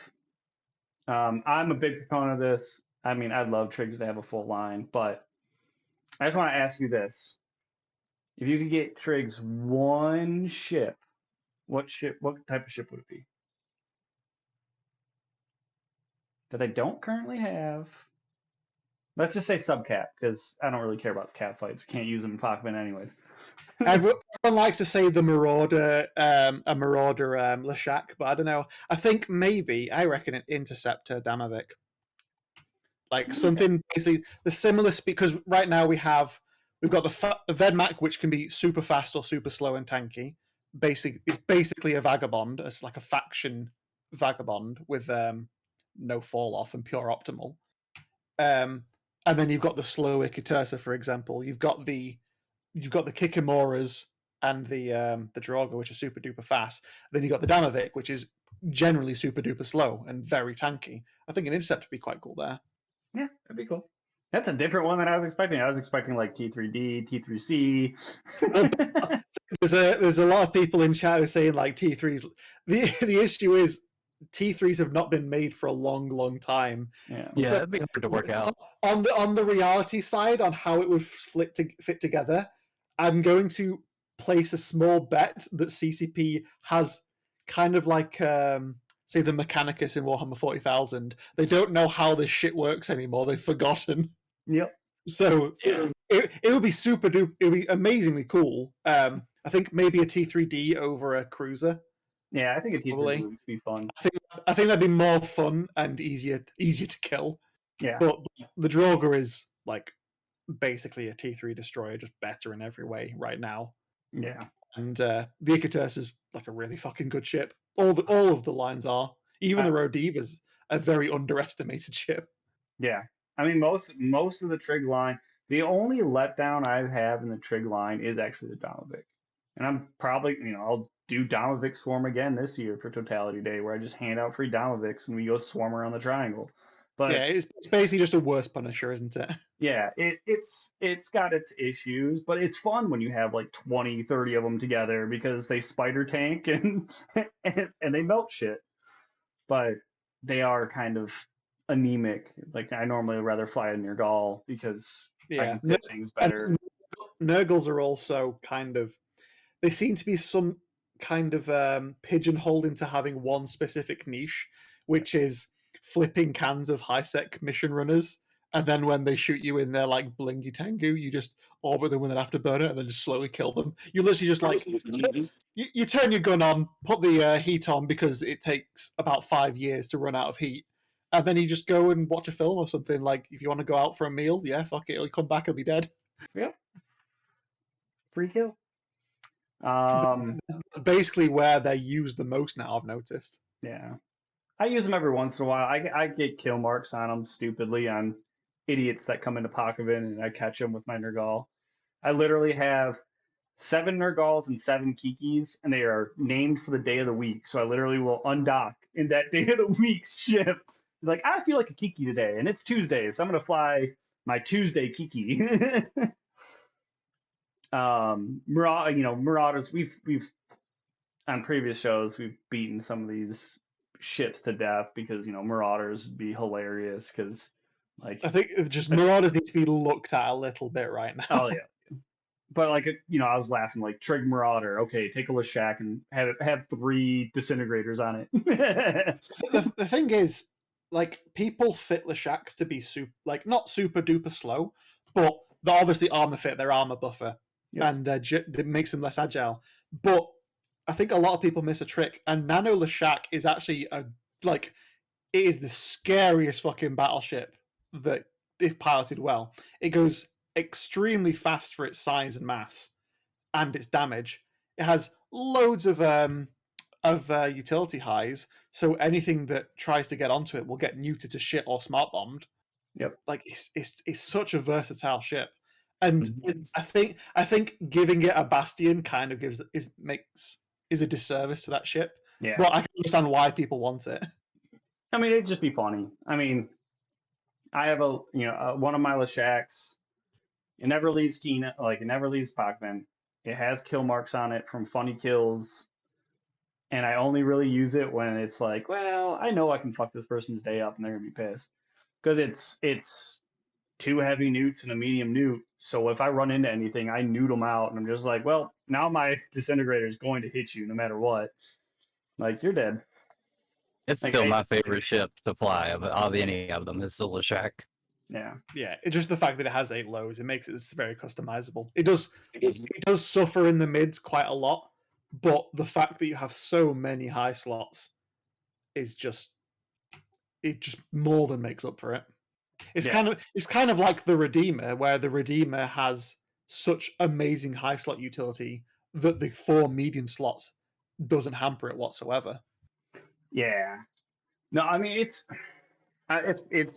I'm a big proponent of this. I mean, I'd love Trigs to have a full line, but I just want to ask you this. If you could get Trigs one ship, what type of ship would it be? That I don't currently have. Let's just say subcat, because I don't really care about cat fights. We can't use them in Pokémon anyways. Everyone likes to say the Marauder, a Marauder Leshak, but I don't know. I think maybe, I reckon an Interceptor Damavik. Like something basically the similar speed, because right now we've got the Vedmak, which can be super fast or super slow and tanky. It's basically a vagabond. It's like a faction vagabond with no fall off and pure optimal. And then you've got the slow Ikatersa, for example. You've got the Kikimoras and the Droga, which are super duper fast. Then you've got the Damavik, which is generally super duper slow and very tanky. I think an Intercept would be quite cool there. Yeah, that'd be cool. That's a different one than I was expecting. I was expecting like T3D, T3C. There's a lot of people in chat who are saying like T3s. The issue is T3s have not been made for a long time. Yeah, so, it'd be hard to work out. On the reality side, on how it would fit together, I'm going to place a small bet that CCP has kind of like say the Mechanicus in Warhammer 40,000. They don't know how this shit works anymore. They've forgotten. Yep. So it would be super duper. It would be amazingly cool. I think maybe a T3D over a cruiser. Yeah, I think a T3D would be fun. I think that'd be more fun and easier to kill. Yeah. But the Droga is like basically a T3 destroyer, just better in every way right now. Yeah. And the Ikatersa is like a really fucking good ship. All of the lines are. Even the Rodiva's a very underestimated ship. Yeah. I mean, most of the Trig line, the only letdown I have in the Trig line is actually the Damavik. And I'm probably, I'll do Damavik Swarm again this year for Totality Day, where I just hand out free Damaviks and we go swarm around the triangle. But yeah, it's basically just a worse Punisher, isn't it? Yeah, it's got its issues, but it's fun when you have like 20, 30 of them together because they spider tank and they melt shit. But they are kind of anemic. Like I normally would rather fly a Nergal because I can fit things better. Nurgles are also kind of, they seem to be some kind of pigeonholed into having one specific niche, which is flipping cans of high-sec mission runners, and then when they shoot you in their like blingy Tengu, you just orbit them with an afterburner and then just slowly kill them. You literally just like you turn your gun on, put the heat on because it takes about 5 years to run out of heat, and then you just go and watch a film or something. Like if you want to go out for a meal, yeah, fuck it, he'll come back, he'll be dead. Yep. Free kill. It's basically where they're used the most now, I've noticed. Yeah. I use them every once in a while. I get kill marks on them stupidly on idiots that come into Pokemon, and I catch them with my Nergal. I literally have 7 Nergals and 7 Kikis, and they are named for the day of the week. So I literally will undock in that day of the week's ship. Like, I feel like a Kiki today, and it's Tuesday, so I'm gonna fly my Tuesday Kiki. Marauders. We've on previous shows we've beaten some of these ships to death because Marauders would be hilarious because like I think it's just Marauders need to be looked at a little bit right now. oh yeah, but like I was laughing like Trig Marauder. Okay, take a Leshak and have 3 disintegrators on it. The thing is, like people fit Leshaks to be not super duper slow, but they're obviously armor fit. They're armor buffer, and it makes them less agile. But I think a lot of people miss a trick, and Nano Leshak is actually it is the scariest fucking battleship that, if piloted well, it goes extremely fast for its size and mass, and its damage. It has loads of utility highs, so anything that tries to get onto it will get neutered to shit or smart bombed. Yep. Like it's such a versatile ship, and I think giving it a bastion kind of is a disservice to that ship. Yeah. But I can understand why people want it. I mean, it'd just be funny. I mean, I have one of my Leshaks. It never leaves Keenan, like it never leaves Pacman. It has kill marks on it from funny kills, and I only really use it when it's like, well, I know I can fuck this person's day up, and they're gonna be pissed because it's 2 heavy newts and a medium newt. So if I run into anything, I newt them out, and I'm just like, well, now my disintegrator is going to hit you no matter what. Like you're dead. It's still my favorite ship to fly of any of them is the Leshak. Yeah. Yeah, it's just the fact that it has 8 lows. It makes it very customizable. It does suffer in the mids quite a lot, but the fact that you have so many high slots is just more than makes up for it. It's kind of like the Redeemer, where the Redeemer has such amazing high slot utility that the 4 medium slots doesn't hamper it whatsoever. Yeah. No, I mean it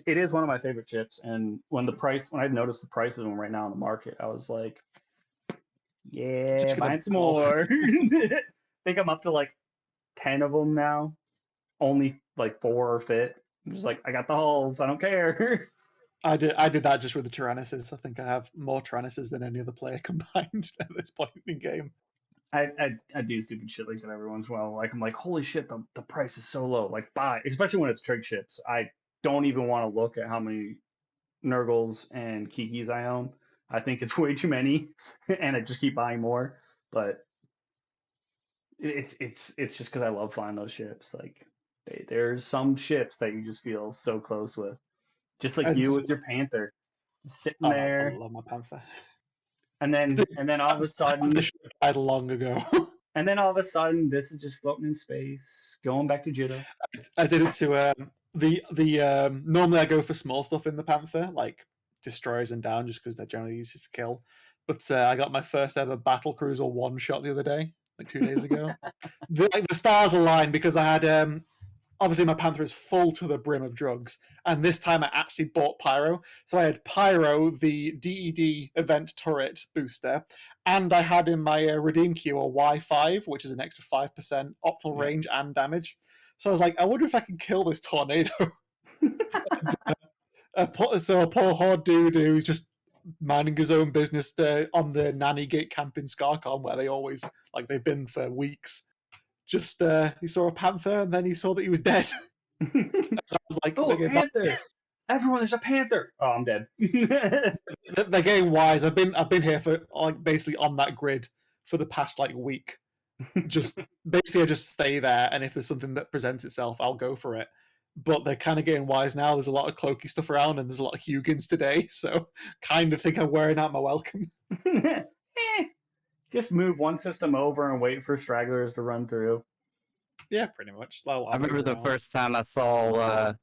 is one of my favorite chips, and when I noticed the prices of them right now in the market, I was like, yeah, buying some more. I think I'm up to like 10 of them now. Only like 4 are fit. I'm just like, I got the hulls. I don't care. I did that just with the Tyrannuses. I think I have more Tyrannuses than any other player combined at this point in the game. I do stupid shit like that every once in a while. Like I'm like, holy shit, the price is so low. Like buy, especially when it's trig ships. I don't even want to look at how many Nurgles and Kikis I own. I think it's way too many, and I just keep buying more. But it's just because I love flying those ships. Like there's some ships that you just feel so close with, just like you with your Panther, just sitting there. I love my Panther. And then all of a sudden, died long ago. And then all of a sudden, this is just floating in space, going back to Jiddo. I did it to normally I go for small stuff in the Panther, like destroyers and down, just because they're generally easy to kill. But I got my first ever battle cruiser 1 shot the other day, like 2 days ago. the stars aligned because I had obviously my Panther is full to the brim of drugs, and this time I actually bought Pyro. So I had Pyro, the DED event turret booster, and I had in my Redeem Queue a Y5, which is an extra 5% optimal range and damage. So I was like, I wonder if I can kill this tornado. So a poor horde dude who's just minding his own business on the nanny gate camp in Scarcon, where they've been for weeks. Just he saw a Panther and then he saw that he was dead. I was like, oh, Panther! Everyone, there's a Panther! Oh, I'm dead. They're getting wise. I've been here for basically on that grid for the past week. Just basically, I just stay there, and if there's something that presents itself, I'll go for it. But they're kind of getting wise now. There's a lot of cloaky stuff around, and there's a lot of Hugins today, so kind of think I'm wearing out my welcome. Just move one system over and wait for stragglers to run through. Yeah, pretty much. I remember the first time I saw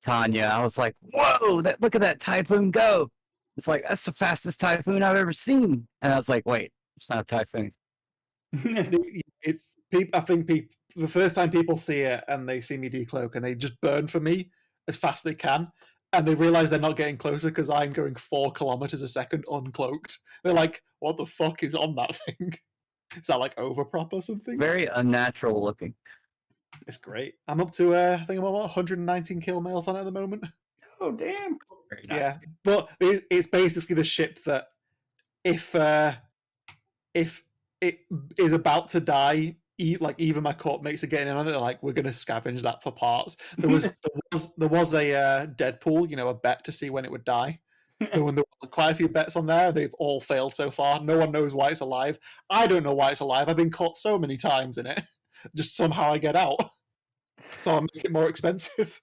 Tanya. I was like, whoa, look at that typhoon go. It's like, that's the fastest typhoon I've ever seen. And I was like, wait, it's not a typhoon. It's people. I think people, the first time people see it and they see me decloak and they just burn for me as fast as they can, and they realize they're not getting closer because I'm going 4 kilometers a second uncloaked. They're like, "What the fuck is on that thing? Is that like overprop or something?" Very unnatural looking. It's great. I'm up to I think I'm about 119 kill mails on it at the moment. Oh damn! Very nice. Yeah, but it's basically the ship that if it is about to die, like even my corp mates are getting in on it. They're like, we're gonna scavenge that for parts. There was a Deadpool, a bet to see when it would die. There were quite a few bets on there. They've all failed so far. No one knows why it's alive. I don't know why it's alive. I've been caught so many times in it. Just somehow I get out. So I make it more expensive.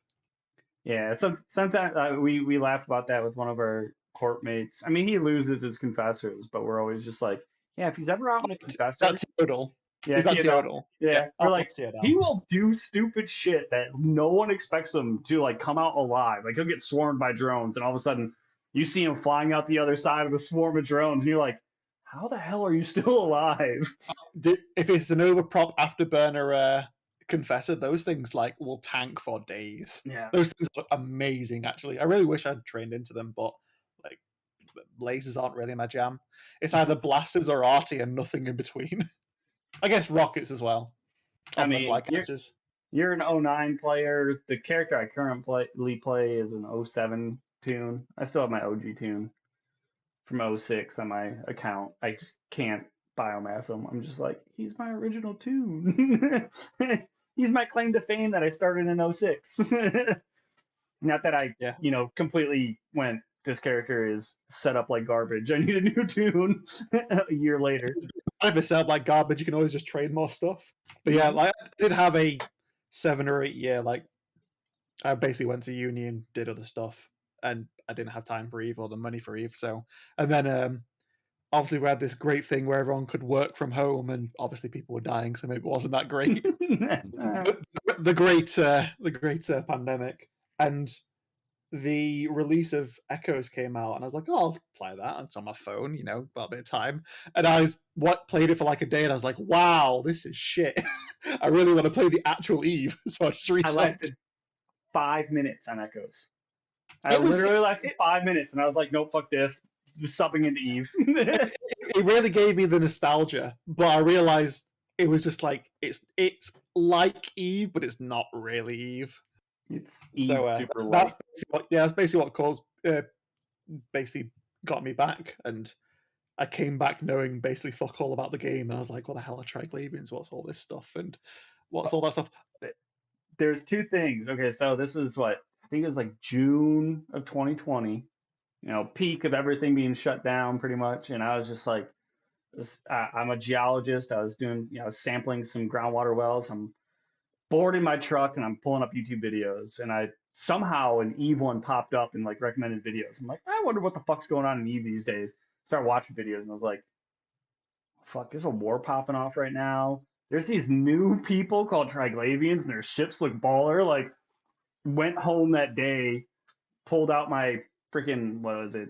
Yeah, sometimes we laugh about that with one of our corp mates. I mean, he loses his confessors, but we're always just like, yeah, if he's ever out in a confessor, That's total. yeah, Is that total? Yeah, we're I'll like, tear down. he will do stupid shit that no one expects him to like come out alive. Like he'll get swarmed by drones, and all of a sudden you see him flying out the other side of the swarm of drones, and you're like, how the hell are you still alive? If it's an overprop afterburner confessor, those things like will tank for days. Yeah. Those things are amazing. Actually, I really wish I'd trained into them, but like lasers aren't really my jam. It's either blasters or arty and nothing in between. I guess rockets as well. I mean, flycatchers. You're an 09 player. The character I currently play is an 07 tune. I still have my OG tune from 06 on my account. I just can't biomass him. I'm just like, he's my original tune. He's my claim to fame that I started in 06. Not that I, completely went, this character is set up like garbage. I need a new tune a year later. If it sounds like garbage, you can always just trade more stuff. But yeah, like I did have a 7 or 8 year, like I basically went to uni and did other stuff, and I didn't have time for Eve or the money for Eve. So, and then obviously we had this great thing where everyone could work from home, and obviously people were dying, so maybe it wasn't that great. the great pandemic, and the release of Echoes came out, and I was like, oh, I'll play that. It's on my phone, got a bit of time. And I played it for like a day, and I was like, wow, this is shit. I really want to play the actual Eve, so I just resubbed. I lasted 5 minutes on Echoes. I literally lasted 5 minutes, and I was like, nope, fuck this. Subbing into Eve. It really gave me the nostalgia, but I realized it was just like it's like Eve, but it's not really Eve. It's Eve super light. That's basically what caused basically got me back, and I came back knowing basically fuck all about the game, and I was like, what the hell are Triglavians? What's all this stuff, and what's all that stuff? There's two things. Okay, so this is what I think it was like June of 2020. Peak of everything being shut down pretty much, and I was just like, I'm a geologist. I was doing, sampling some groundwater wells. I'm bored in my truck, and I'm pulling up YouTube videos, and I somehow an Eve one popped up in like recommended videos. I'm like, I wonder what the fuck's going on in Eve these days. Start watching videos, and I was like, fuck, there's a war popping off right now. There's these new people called Triglavians, and their ships look baller. Like, went home that day, pulled out my freaking, what was it,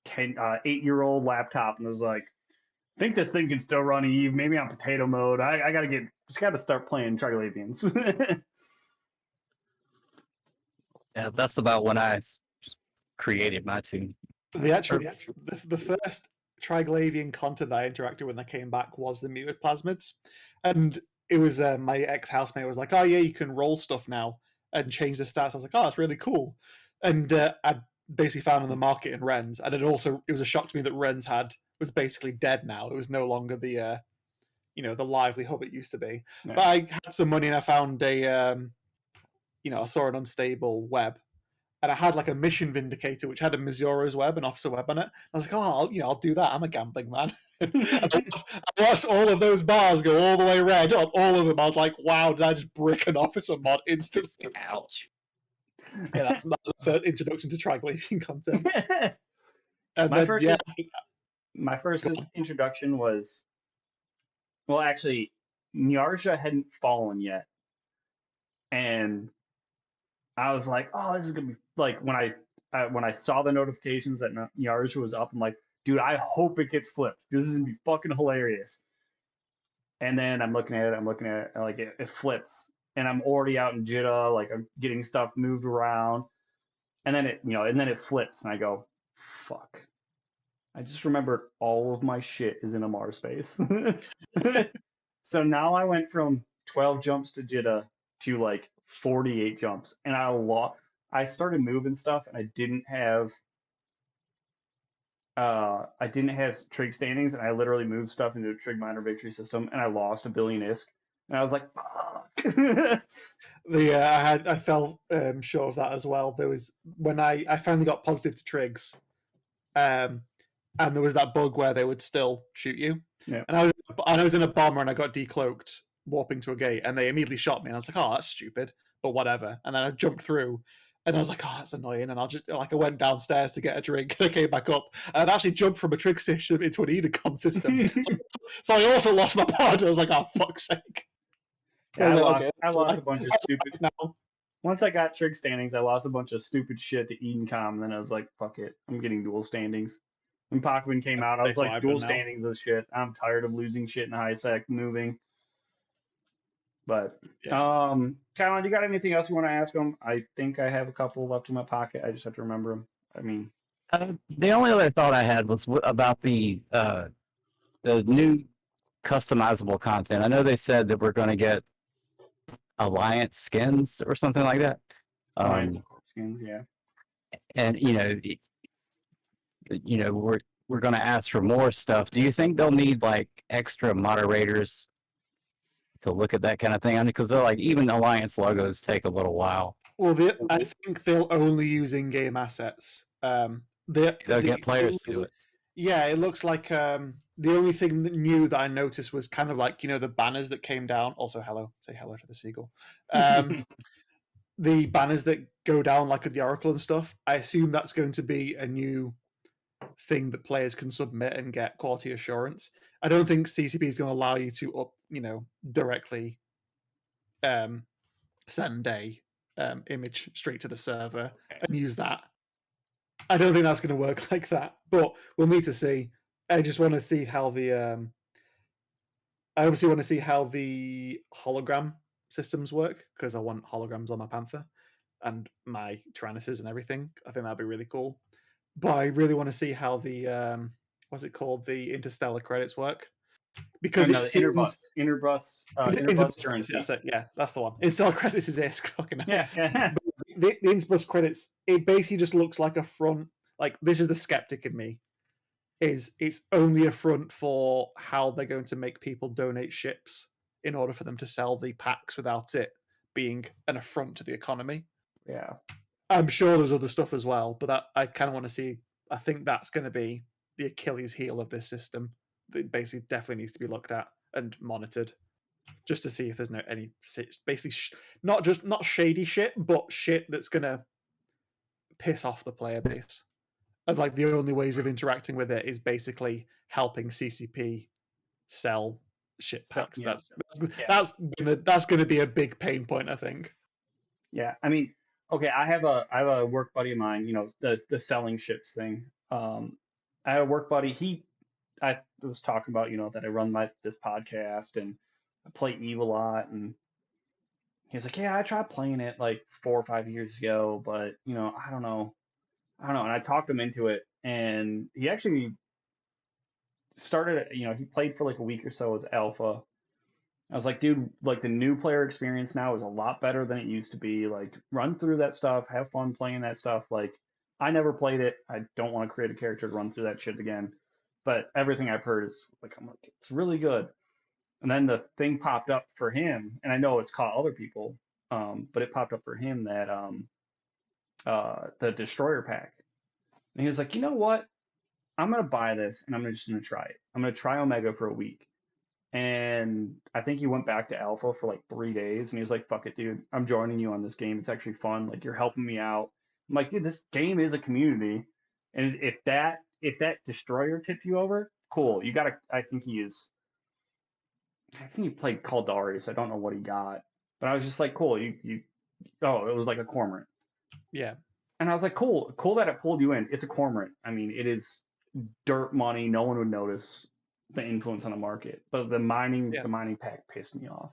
8-year-old laptop, and was like, I think this thing can still run Eve. Maybe on potato mode. I gotta start playing Triglavians. Yeah, that's about when I created my tune. The first Triglavian content that I interacted with when I came back was the muted plasmids, and it was my ex-housemate was like, oh yeah, you can roll stuff now and change the stats. I was like, oh, that's really cool. And I basically found on the market in Ren's, and it was a shock to me that Ren's was basically dead now. It was no longer the the lively hub it used to be. Yeah. But I had some money, and I found I saw an unstable web, and I had like a mission vindicator which had a Missoura's web, an officer web on it. I was like, oh, I'll do that. I'm a gambling man. I watched all of those bars go all the way red on all of them. I was like, wow, did I just brick an officer mod instantly? Ouch. Yeah, that's the first introduction to Triglavian content. And my first introduction was, well, actually, Nyarja hadn't fallen yet, and I was like, oh, this is gonna be like when I saw the notifications that Yarsha was up. I'm like, dude, I hope it gets flipped. This is gonna be fucking hilarious. And then I'm looking at it, and like it flips, and I'm already out in Jeddah, like I'm getting stuff moved around, and then it flips, and I go, fuck. I just remembered all of my shit is in a Mars base. So now I went from 12 jumps to Jeddah to like 48 jumps, and I started moving stuff, and I didn't have trig standings, and I literally moved stuff into a trig minor victory system, and I lost a billion ISK, and I was like, fuck. I fell short of that as well. There was when I finally got positive to trigs, and there was that bug where they would still shoot you. Yeah. And I was in a bomber and I got decloaked warping to a gate, and they immediately shot me, and I was like, oh, that's stupid, but whatever. And then I jumped through, and I was like, oh, that's annoying. And I went downstairs to get a drink, and I came back up, and I'd actually jumped from a trig system into an Edacon system. So I also lost my pod. I was like, oh, fuck's sake. Yeah, I was like, I okay, lost a bunch of stupid. now. Once I got trig standings, I lost a bunch of stupid shit to Edencom, and then I was like, fuck it, I'm getting dual standings. When Pokemon came out, I was That's what like, I've dual done now. standings is shit. I'm tired of losing shit in high sec moving. But Yeah. Kylon, you got anything else you want to ask him? I think I have a couple left in my pocket. I just have to remember them. I mean, The only other thought I had was about the new customizable content. I know they said that we're going to get Alliance skins or something like that. Alliance skins, yeah. And we're going to ask for more stuff. Do you think they'll need like extra moderators to look at that kind of thing? I mean, because they're like even Alliance logos take a little while. Well, I think they'll only use in-game assets. They'll get players to do it. Yeah, it looks like the only thing new that I noticed was kind of like the banners that came down. Also, say hello to the Seagull. The banners that go down like at the Oracle and stuff. I assume that's going to be a new thing that players can submit and get quality assurance. I don't think CCP is going to allow you to directly send a image straight to the server and use that. I don't think that's going to work like that, but we'll need to see. I just want to see how the I obviously want to see how the hologram systems work, because I want holograms on my Panther and my Tyrannuses and everything. I think that'd be really cool. But I really want to see how the what's it called, the interstellar credits work, because no, it the seems interbus currency. That's it. Yeah, that's the one. Interstellar credits is ISK. Fucking hell. Yeah. The interbus credits, it basically just looks like a front. Like, this is the skeptic in me. It's only a front for how they're going to make people donate ships in order for them to sell the packs without it being an affront to the economy. Yeah. I'm sure there's other stuff as well, but that I kind of want to see. I think that's going to be the Achilles heel of this system. That basically definitely needs to be looked at and monitored, just to see if there's any basically not shady shit, but shit that's going to piss off the player base. And like the only ways of interacting with it is basically helping CCP sell shit packs. Yeah. That's gonna be a big pain point, I think. Yeah, I mean, okay, I have a work buddy of mine, the selling ships thing. I have a work buddy. I was talking about, that I run this podcast and I play Eve a lot, and he's like, yeah, I tried playing it like 4 or 5 years ago, but I don't know. And I talked him into it, and he actually started. He played for like a week or so as alpha. I was like, dude, like the new player experience now is a lot better than it used to be. Like, run through that stuff, have fun playing that stuff. Like, I never played it. I don't want to create a character to run through that shit again. But everything I've heard is like, I'm like, it's really good. And then the thing popped up for him, and I know it's caught other people, but it popped up for him that the Destroyer pack. And he was like, you know what? I'm gonna buy this, and I'm just gonna try it. I'm gonna try Omega for a week. And I think he went back to Alpha for like 3 days, and he was like, fuck it, dude. I'm joining you on this game. It's actually fun. Like, you're helping me out. I'm like, dude, this game is a community. And if that Destroyer tipped you over, cool. You gotta, I think he played Caldari, so I don't know what he got. But I was just like, cool, you Oh, it was like a cormorant. Yeah. And I was like, cool that it pulled you in. It's a cormorant. I mean, it is dirt money. No one would notice the influence on the market. But the mining pack pissed me off.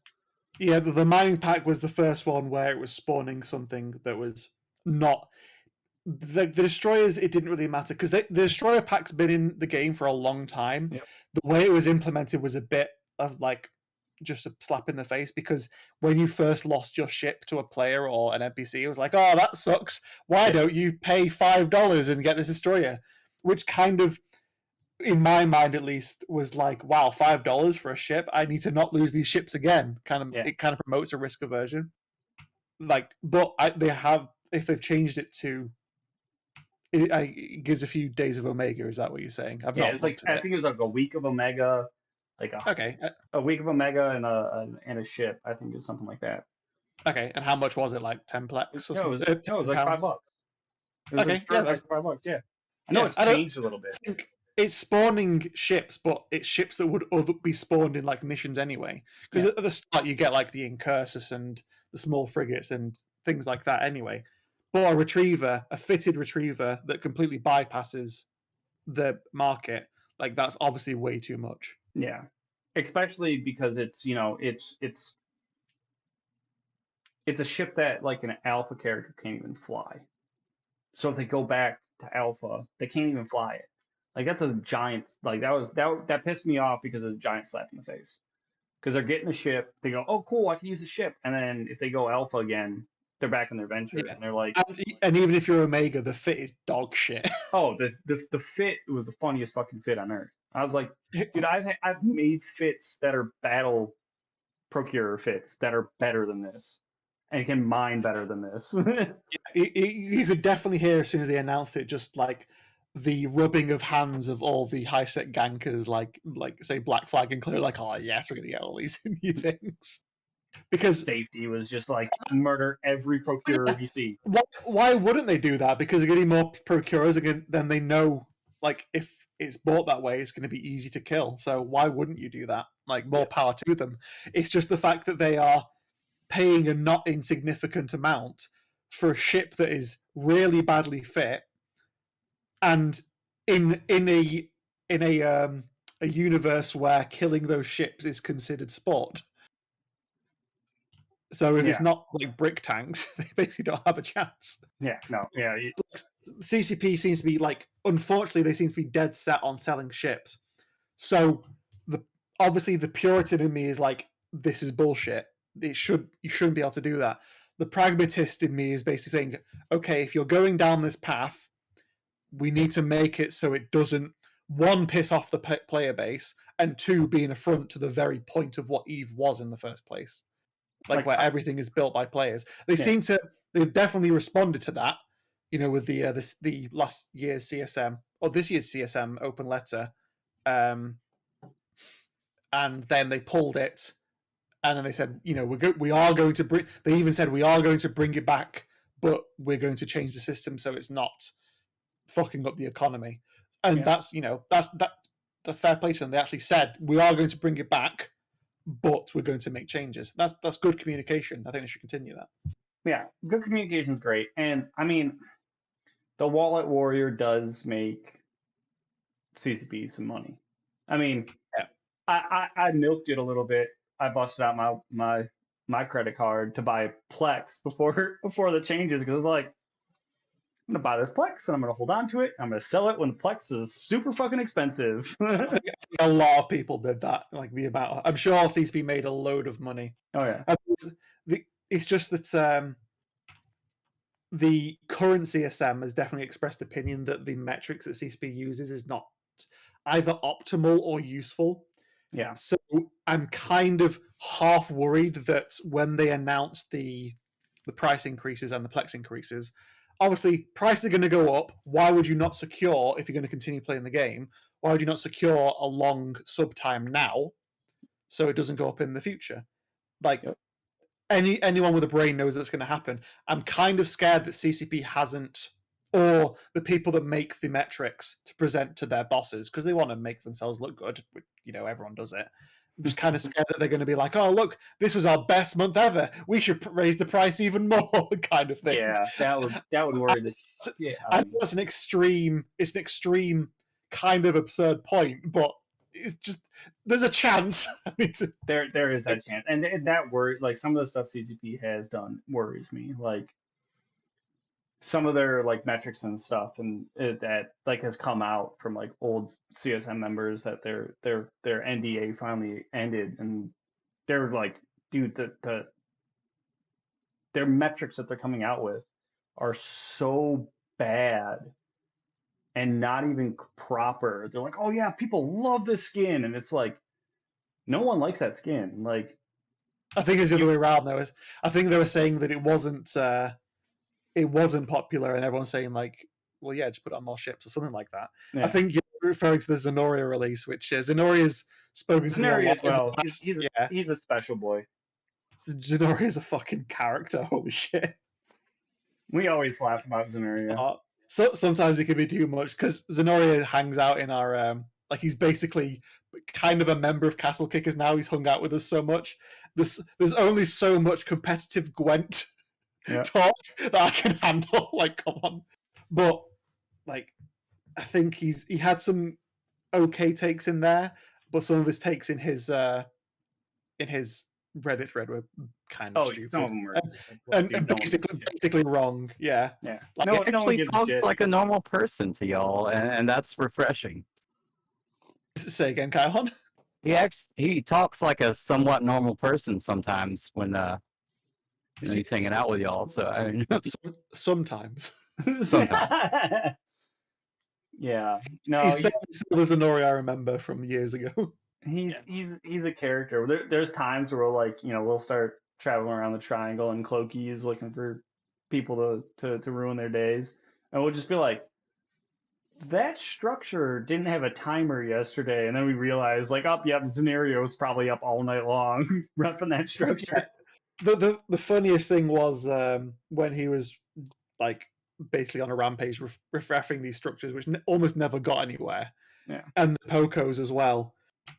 Yeah, the mining pack was the first one where it was spawning something that was not the destroyers. It didn't really matter because the destroyer pack's been in the game for a long time. Yep. The way it was implemented was a bit of like just a slap in the face, because when you first lost your ship to a player or an NPC, it was like, oh, that sucks. Why don't you pay $5 and get this destroyer? Which kind of, in my mind at least, was like, wow, $5 for a ship. I need to not lose these ships again. It kind of promotes a risk aversion. Like, but if they've changed it to, it gives a few days of Omega. Is that what you're saying? I've not It's like, looked at I think it was like a week of Omega, like a week of Omega and a ship. I think it was something like that. Okay, and how much was it? Like 10 plex or something? It was like $5. It was Okay, like $5. Yeah, I know it's changed a little bit. I think it's spawning ships, but it's ships that would be spawned in like missions anyway. Because at the start you get like the Incursus and the small frigates and things like that anyway. But a fitted retriever that completely bypasses the market, like that's obviously way too much. Yeah, especially because it's it's a ship that like an alpha character can't even fly. So if they go back to alpha, they can't even fly it. Like that's a giant. Like that pissed me off because it's a giant slap in the face. Because they're getting a ship, they go, oh cool, I can use the ship, and then if they go alpha again, they're back in their venture, and they're like, and even if you're Omega, the fit is dog shit. Oh, the fit was the funniest fucking fit on earth. I was like, dude, I've made fits that are battle procurer fits that are better than this, and can mine better than this. You could definitely hear as soon as they announced it, just like the rubbing of hands of all the high set gankers, like say Black Flag and Clear, like, oh yes, we're gonna get all these new things. Because safety was just like murder every procurer you see. Why wouldn't they do that? Because they're getting more procurers again, then they know, like, if it's bought that way, it's going to be easy to kill. So why wouldn't you do that? Like, more power to them. It's just the fact that they are paying a not insignificant amount for a ship that is really badly fit, and in a universe where killing those ships is considered sport. So if it's not like brick tanks, they basically don't have a chance. CCP seems to be like, unfortunately, they seem to be dead set on selling ships. So obviously the Puritan in me is like, this is bullshit. You shouldn't be able to do that. The pragmatist in me is basically saying, okay, if you're going down this path, we need to make it so it doesn't, one, piss off the player base, and two, be an affront to the very point of what EVE was in the first place. Like where everything is built by players. They've definitely responded to that, with the last year's CSM or this year's CSM open letter, and then they pulled it, and then they said, we are going to bring. They even said we are going to bring it back, but we're going to change the system so it's not fucking up the economy. And that's fair play to them. They actually said we are going to bring it back, but we're going to make changes. That's good communication. I think they should continue that. Yeah, good communication is great. And I mean, the Wallet Warrior does make CCP some money. I mean, I milked it a little bit. I busted out my credit card to buy Plex before the changes, because it's like, I'm gonna buy this Plex and I'm gonna hold on to it. I'm gonna sell it when the Plex is super fucking expensive. A lot of people did that. Like the amount, I'm sure CCP made a load of money. Oh yeah. It's just that the current CSM has definitely expressed opinion that the metrics that CCP uses is not either optimal or useful. Yeah. So I'm kind of half worried that when they announce the price increases and the Plex increases, obviously prices are going to go up. Why would you not secure, if you're going to continue playing the game, why would you not secure a long sub time now so it doesn't go up in the future? Like, anyone with a brain knows that's going to happen. I'm kind of scared that CCP hasn't, or the people that make the metrics to present to their bosses, because they want to make themselves look good. Everyone does it. just kind of scared that they're going to be like, oh, look, this was our best month ever. We should raise the price even more, kind of thing. Yeah, that would worry the shit I out know of me. it's an extreme kind of absurd point, but it's just there's a chance. There is that chance, and that worry, like some of the stuff CCP has done worries me. Like some of their like metrics and stuff, and that like has come out from like old CSM members that their NDA finally ended, and they're like, dude, their metrics that they're coming out with are so bad and not even proper. They're like, oh yeah, people love this skin, and it's like, no one likes that skin. Like, I think it's the other way around. Though, I think they were saying that it wasn't popular, and everyone's saying like, well, yeah, just put it on more ships or something like that. yeah. I think you're referring to the Zenoria release, which Zenoria's spoken to me a Zenori lot as well. in the past. He's a special boy. Zenoria's a fucking character. Holy shit. We always laugh about Zenoria. So sometimes it can be too much because Zenoria hangs out in our like he's basically kind of a member of Castle Kickers now. He's hung out with us so much. There's only so much competitive Gwent talk that I can handle. Like, come on. But like, I think he had some okay takes in there, but some of his takes in his Reddit thread were kind of stupid. Some of them were and basically wrong. Yeah. Yeah. Like, no he one actually gives a talks shit. like a normal person to y'all, and that's refreshing. Say again, Kylon? He talks like a somewhat normal person sometimes when he's hanging out with y'all. So I mean, sometimes. Sometimes. Yeah. No, he's still as a Nori I remember from years ago. He's a character. There's times where like, we'll start traveling around the triangle and Clokey is looking for people to ruin their days. And we'll just be like, that structure didn't have a timer yesterday, and then we realize like, oh yep, Zenario was probably up all night long roughing that structure. The funniest thing was when he was like basically on a rampage refreshing these structures, which almost never got anywhere. Yeah. And the Pocos as well.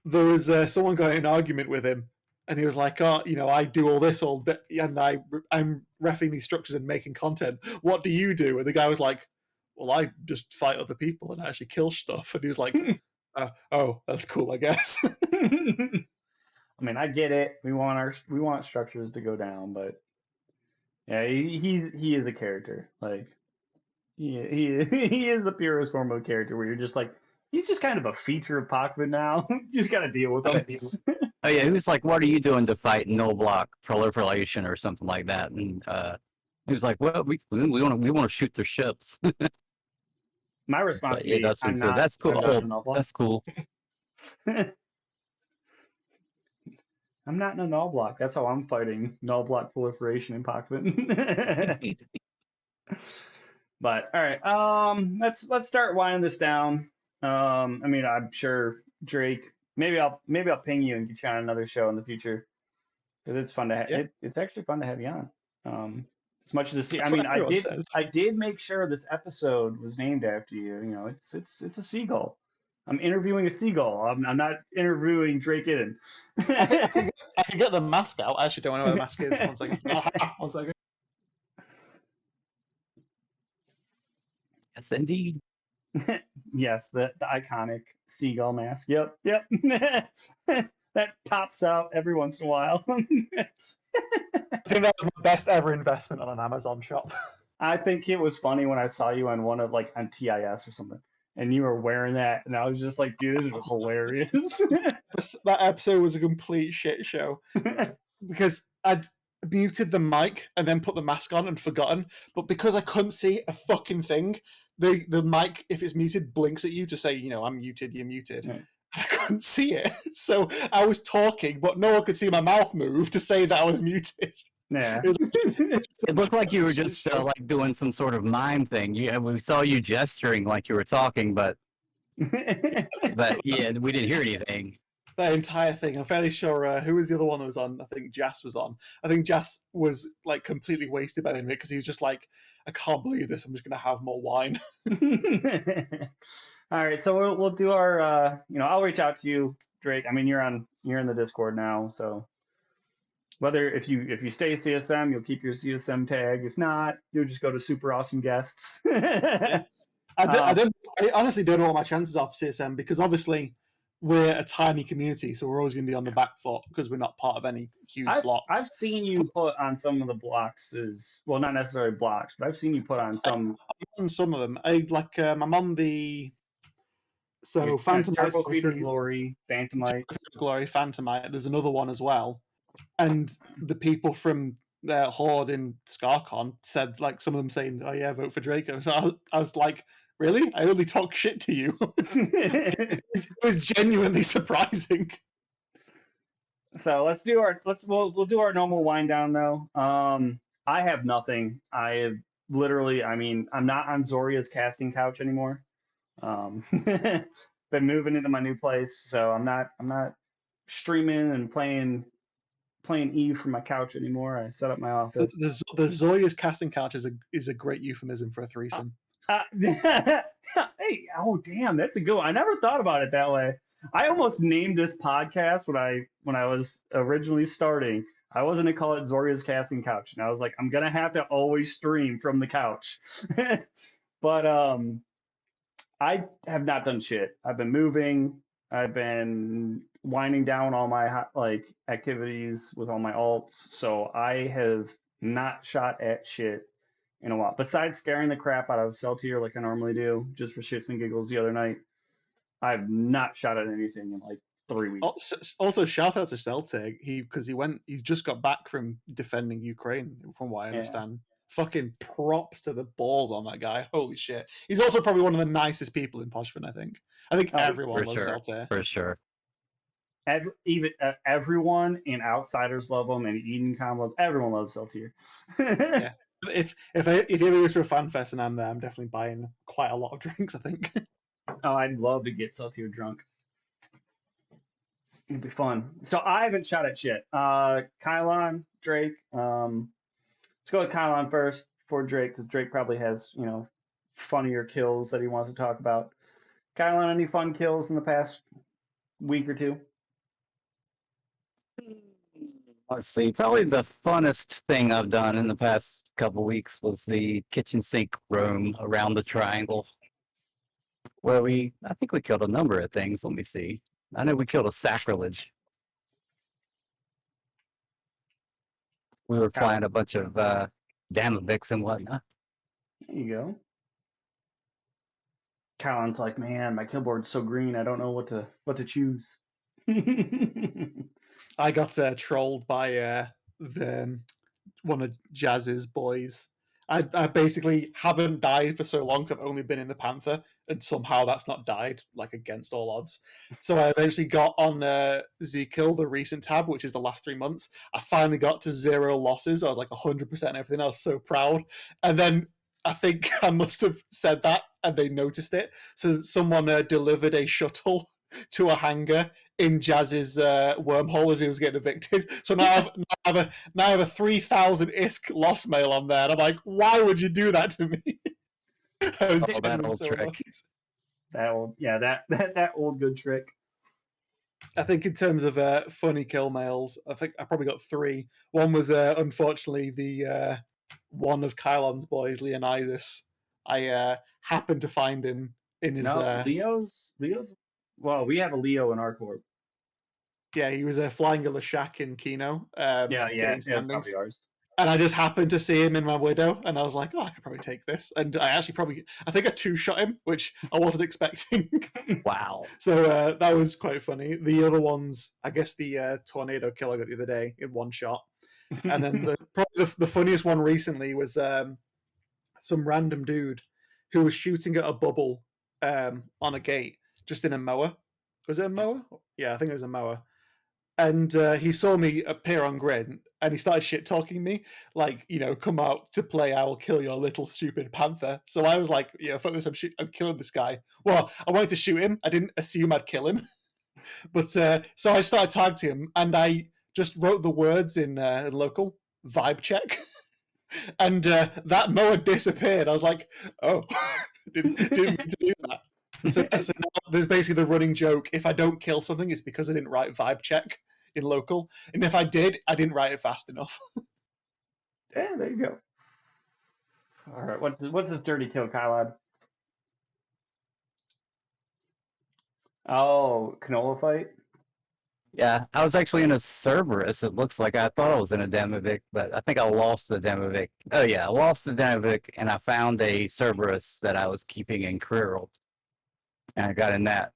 There was someone got in an argument with him, and he was like, "Oh, I do all this all day, and I'm reffing these structures and making content. What do you do?" And the guy was like, "Well, I just fight other people and actually kill stuff." And he was like, "Oh, that's cool, I guess." I mean, I get it. We want structures to go down, but yeah, he is a character. Like he is the purest form of a character where you're just like, he's just kind of a feature of Pockman now. You just got to deal with him. Oh yeah, he was like, "What are you doing to fight null block proliferation or something like that?" And he was like, "Well, we want to shoot their ships." My response like, yeah, that's cool. That's cool. I'm not in a null block. That's how I'm fighting null block proliferation in Pockman. But all right, let's start winding this down. I mean, I'm sure Drake. Maybe I'll ping you and get you on another show in the future because it's fun to have. It's actually fun to have you on. As much as I mean, I did make sure this episode was named after you. It's a seagull. I'm interviewing a seagull. I'm not interviewing Drake Iddon. I can get the mask out. I actually don't know where the mask is. 1 second. 1 second. Yes, indeed. Yes, the iconic seagull mask. Yep. That pops out every once in a while. I think that was my best ever investment on an Amazon shop. I think it was funny when I saw you on one of like on TIS or something, and you were wearing that, and I was just like, dude, this is hilarious. That episode was a complete shit show because I'd muted the mic and then put the mask on and forgotten, but because I couldn't see a fucking thing, the mic, if it's muted, blinks at you to say, I'm muted, you're muted. Right. I couldn't see it, so I was talking, but no one could see my mouth move to say that I was muted. Yeah. It looked like you were just like doing some sort of mime thing. We saw you gesturing like you were talking, but yeah, we didn't hear anything. That entire thing. I'm fairly sure who was the other one that was on. I think Jas was on. I think Jas was like completely wasted by the end of it because he was just like, I can't believe this. I'm just gonna have more wine. All right, so we'll do our I'll reach out to you, Drake. I mean, you're in the Discord now, so whether if you stay CSM, you'll keep your CSM tag. If not, you'll just go to super awesome guests. Yeah. I honestly don't know what my chances are for CSM because obviously we're a tiny community, so we're always going to be on the back foot because we're not part of any huge blocks. I've seen you put on some of the blocks well, not necessarily blocks, but I've seen you put on some. On some of them, I'm on the Phantomite, Turbo Feeder Glory, Phantomite. Glory, Phantomite. There's another one as well, and the people from their Horde in ScarCon said, like, some of them saying, "Oh yeah, vote for Draco." So I was like, "Really? I only talk shit to you." It was genuinely surprising. So we'll do our normal wind down though. I have nothing. I have literally, I mean, I'm not on Zoria's casting couch anymore. Been moving into my new place, so I'm not streaming and playing Eve from my couch anymore. I set up my office. The Zoria's casting couch is a great euphemism for a threesome. Hey, oh damn, that's a good one. I never thought about it that way. I almost named this podcast when I was originally starting. I was gonna call it Zoria's Casting Couch, and I was like, I'm gonna have to always stream from the couch. But I have not done shit. I've been moving. I've been winding down all my activities with all my alts, so I have not shot at shit in a while. Besides scaring the crap out of Celtier like I normally do, just for shits and giggles the other night, I've not shot at anything in like 3 weeks. Also, shout out to Celtic, he's just got back from defending Ukraine, from what I understand. Yeah. Fucking props to the balls on that guy. Holy shit. He's also probably one of the nicest people in Poshvin, I think. Everyone loves Celtic. For sure. Everyone and outsiders love him, and EdenCom everyone loves Celtier. Yeah. If he ever goes to a fan fest and I'm there, I'm definitely buying quite a lot of drinks, I think. Oh, I'd love to get Celtier drunk. It'd be fun. So I haven't shot at shit. Kylon, Drake. Let's go with Kylon first before Drake, because Drake probably has, funnier kills that he wants to talk about. Kylon, any fun kills in the past week or two? Let's see. Probably the funnest thing I've done in the past couple weeks was the kitchen sink room around the triangle, where I think we killed a number of things. Let me see. I know we killed a sacrilege. We were flying a bunch of Damavics and whatnot. There you go. Kylon's like, man, my killboard's so green, I don't know what to choose. I got trolled by one of Jazz's boys. I basically haven't died for so long, because I've only been in the Panther, and somehow that's not died, like, against all odds. So I eventually got on Seagull, the recent tab, which is the last 3 months. I finally got to 0 losses. I was like 100% and everything. I was so proud. And then I think I must have said that, and they noticed it. So someone delivered a shuttle to a hangar in Jazz's wormhole as he was getting evicted. So now I have a 3,000 ISK loss mail on there, and I'm like, why would you do that to me? That old trick. That old good trick. I think in terms of funny kill mails, I think I probably got 3. One was unfortunately the one of Kylon's boys, Leonidas. I happened to find him in his. Leo's. Well, we have a Leo in our corp. Yeah, he was flying a Lashak in Kino. It's probably ours. And I just happened to see him in my Widow, and I was like, oh, I could probably take this. And I think I 2-shot him, which I wasn't expecting. Wow. So that was quite funny. The other ones, I guess the tornado kill I got the other day in 1 shot. And then probably the funniest one recently was some random dude who was shooting at a bubble on a gate, just in a mower. Was it a mower? Yeah, I think it was a mower. And he saw me appear on grid, and he started shit-talking me, like, come out to play, I will kill your little stupid panther. So I was like, fuck this, I'm killing this guy. Well, I wanted to shoot him. I didn't assume I'd kill him. But so I started tagging him, and I just wrote the words in local, vibe check. And that mower disappeared. I was like, oh, didn't mean to do that. So now there's basically the running joke: if I don't kill something, it's because I didn't write vibe check in local, and if I did, I didn't write it fast enough. Yeah, there you go. All right, what's this dirty kill, Kylon? Oh, canola fight. Yeah, I was actually in a Cerberus. It looks like I thought I was in a Demovic, but I think I lost the Demovic. Oh yeah, I lost the Demovic, and I found a Cerberus that I was keeping in Krill, and I got in that.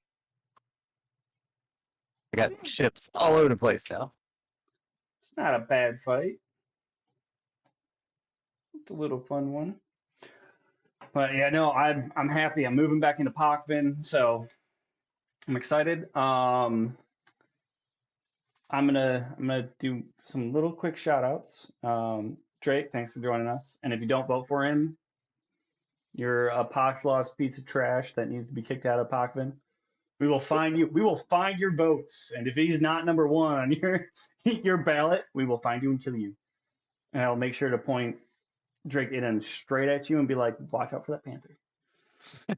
I got ships all over the place now. It's not a bad fight. It's a little fun one. But yeah, no, I'm happy. I'm moving back into Pochvin, so I'm excited. I'm gonna do some little quick shout outs. Drake, thanks for joining us. And if you don't vote for him, you're a Poch lost piece of trash that needs to be kicked out of Pochvin. We will find you. We will find your votes, and if he's not number one on your ballot, we will find you and kill you. And I'll make sure to point Drake Iddon straight at you and be like, "Watch out for that panther."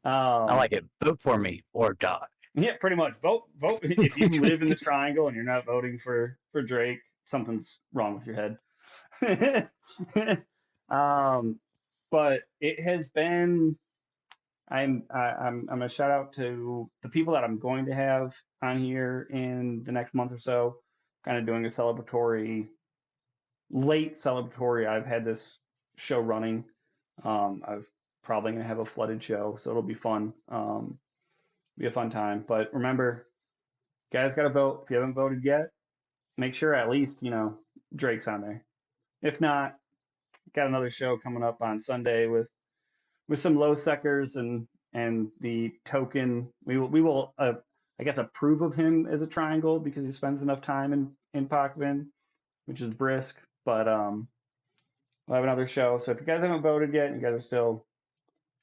I like it. Vote for me or die. Yeah, pretty much. Vote. If you live in the triangle and you're not voting for Drake, something's wrong with your head. But it has been. I'm gonna shout out to the people that I'm going to have on here in the next month or so. Kind of doing a late celebratory. I've had this show running. I've probably gonna have a flooded show, so it'll be fun. Be a fun time. But remember, guys, got to vote. If you haven't voted yet, make sure at least Drake's on there. If not, got another show coming up on Sunday with some low seckers and the token. We will I guess approve of him as a triangle because he spends enough time in Pochvin, which is brisk. But we'll have another show. So if you guys haven't voted yet, and you guys are still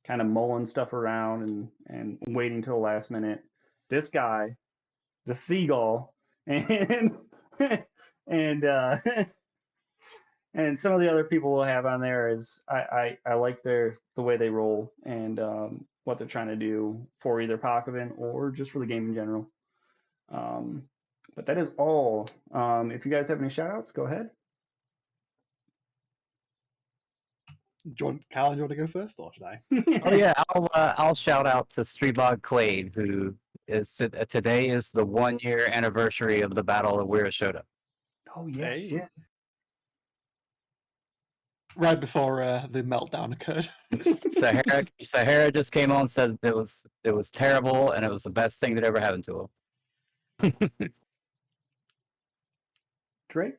kind of mulling stuff around and waiting till the last minute, this guy, the Seagull, and and and some of the other people we'll have on there is I like the way they roll and what they're trying to do for either Pokemon or just for the game in general. But that is all. If you guys have any shout outs, go ahead. Kylon, you want to go first, or should I? Oh yeah, I'll shout out to Streetbog Clade, who is today is the 1 year anniversary of the Battle of Wirashoda. Oh yeah, Hey. shit. Right before the meltdown occurred. Sahara just came on and said it was terrible and it was the best thing that ever happened to him. Drake.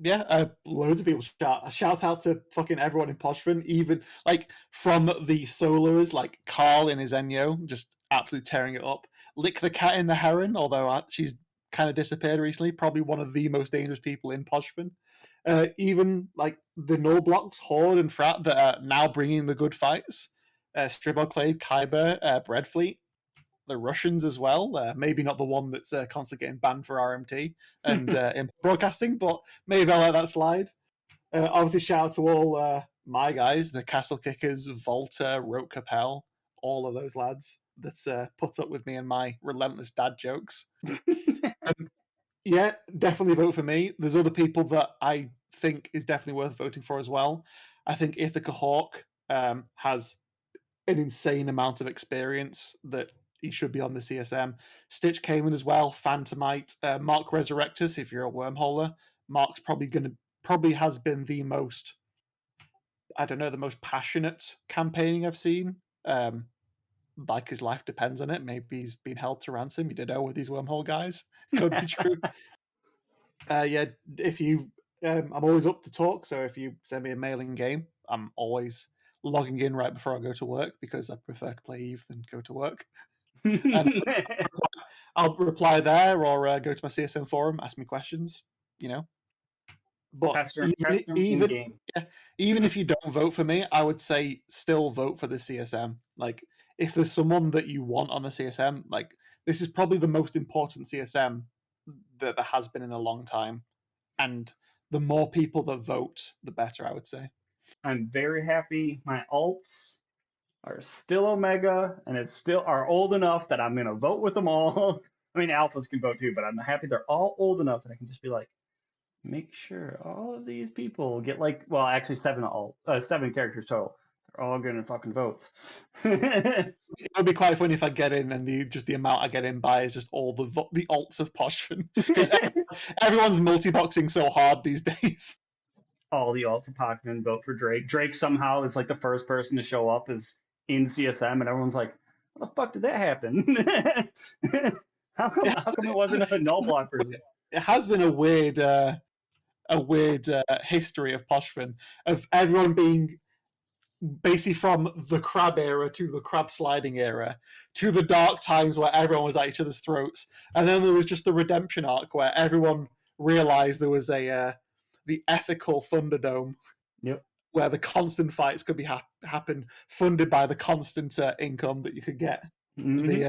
Yeah, loads of people shout out to fucking everyone in Pochvin, even like from the soloers like Carl in his Enyo, just absolutely tearing it up. Lick the Cat in the Heron, although she's kind of disappeared recently, probably one of the most dangerous people in Pochvin. Even like the No Blocks, Horde, and Frat that are now bringing the good fights. Striboclade, Kyber, Breadfleet, the Russians as well. Maybe not the one that's constantly getting banned for RMT and in broadcasting, but maybe I'll let that slide. Obviously, shout out to all my guys, the Castle Kickers, Volta, Rote Capel, all of those lads that's put up with me and my relentless dad jokes. Yeah, definitely vote for me. There's other people that I think is definitely worth voting for as well. I think Ithaca Hawk has an insane amount of experience that he should be on the CSM. Stitch Kylon as well, Phantomite, Mark Resurrectus, if you're a wormholer. Mark's probably has been the most, I don't know, the most passionate campaigning I've seen. Like his life depends on it. Maybe he's been held to ransom. You don't know with these wormhole guys. Could be true. Yeah, if you, I'm always up to talk. So if you send me a mailing game, I'm always logging in right before I go to work because I prefer to play Eve than go to work. And I'll reply there or go to my CSM forum, ask me questions. But Pester in game. even if you don't vote for me, I would say still vote for the CSM. Like if there's someone that you want on the CSM, like this is probably the most important CSM that there has been in a long time. And the more people that vote, the better, I would say. I'm very happy. My alts are still Omega and are old enough that I'm gonna vote with them all. I mean, Alphas can vote too, but I'm happy they're all old enough that I can just be like, make sure all of these people get actually 7 characters total. They're all getting fucking votes. It would be quite funny if I get in and the amount I get in by is just all the alts of Poshfin, because everyone's multi-boxing so hard these days. All the alts of Pockman vote for Drake. Drake somehow is like the first person to show up as in CSM, and everyone's like, "How the fuck did that happen? how come it wasn't a null block person?" It has been a weird history of Poshfin, of everyone being basically from the crab era to the crab sliding era to the dark times where everyone was at each other's throats, and then there was just the redemption arc where everyone realized there was the ethical Thunderdome. Yep. Where the constant fights could be happen, funded by the constant income that you could get. Mm-hmm.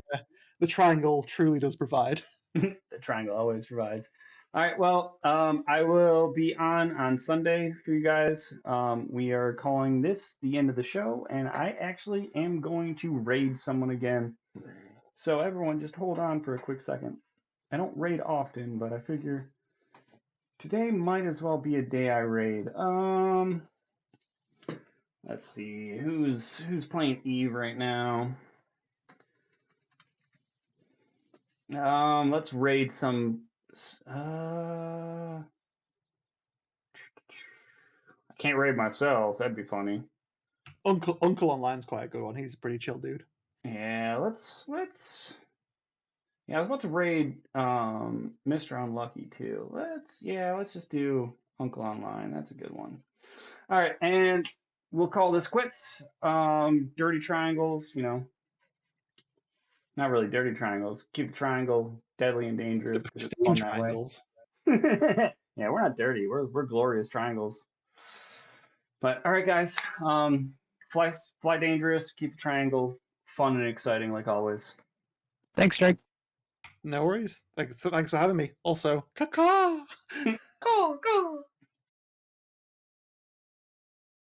The triangle truly does provide. The triangle always provides. All right, well, I will be on Sunday for you guys. We are calling this the end of the show, and I actually am going to raid someone again. So everyone, just hold on for a quick second. I don't raid often, but I figure today might as well be a day I raid. Let's see who's playing Eve right now. Let's raid some. I can't raid myself. That'd be funny. Uncle Online's quite a good one. He's a pretty chill dude. Yeah, let's. Yeah, I was about to raid Mr. Unlucky too. Let's just do Uncle Online. That's a good one. All right, and we'll call this quits. Dirty triangles, not really dirty triangles. Keep the triangle deadly and dangerous because it's fun triangles. That way. Yeah, we're not dirty. We're glorious triangles. But all right, guys. Fly dangerous. Keep the triangle fun and exciting like always. Thanks, Drake. No worries. Thanks for having me. Also, caw. Go.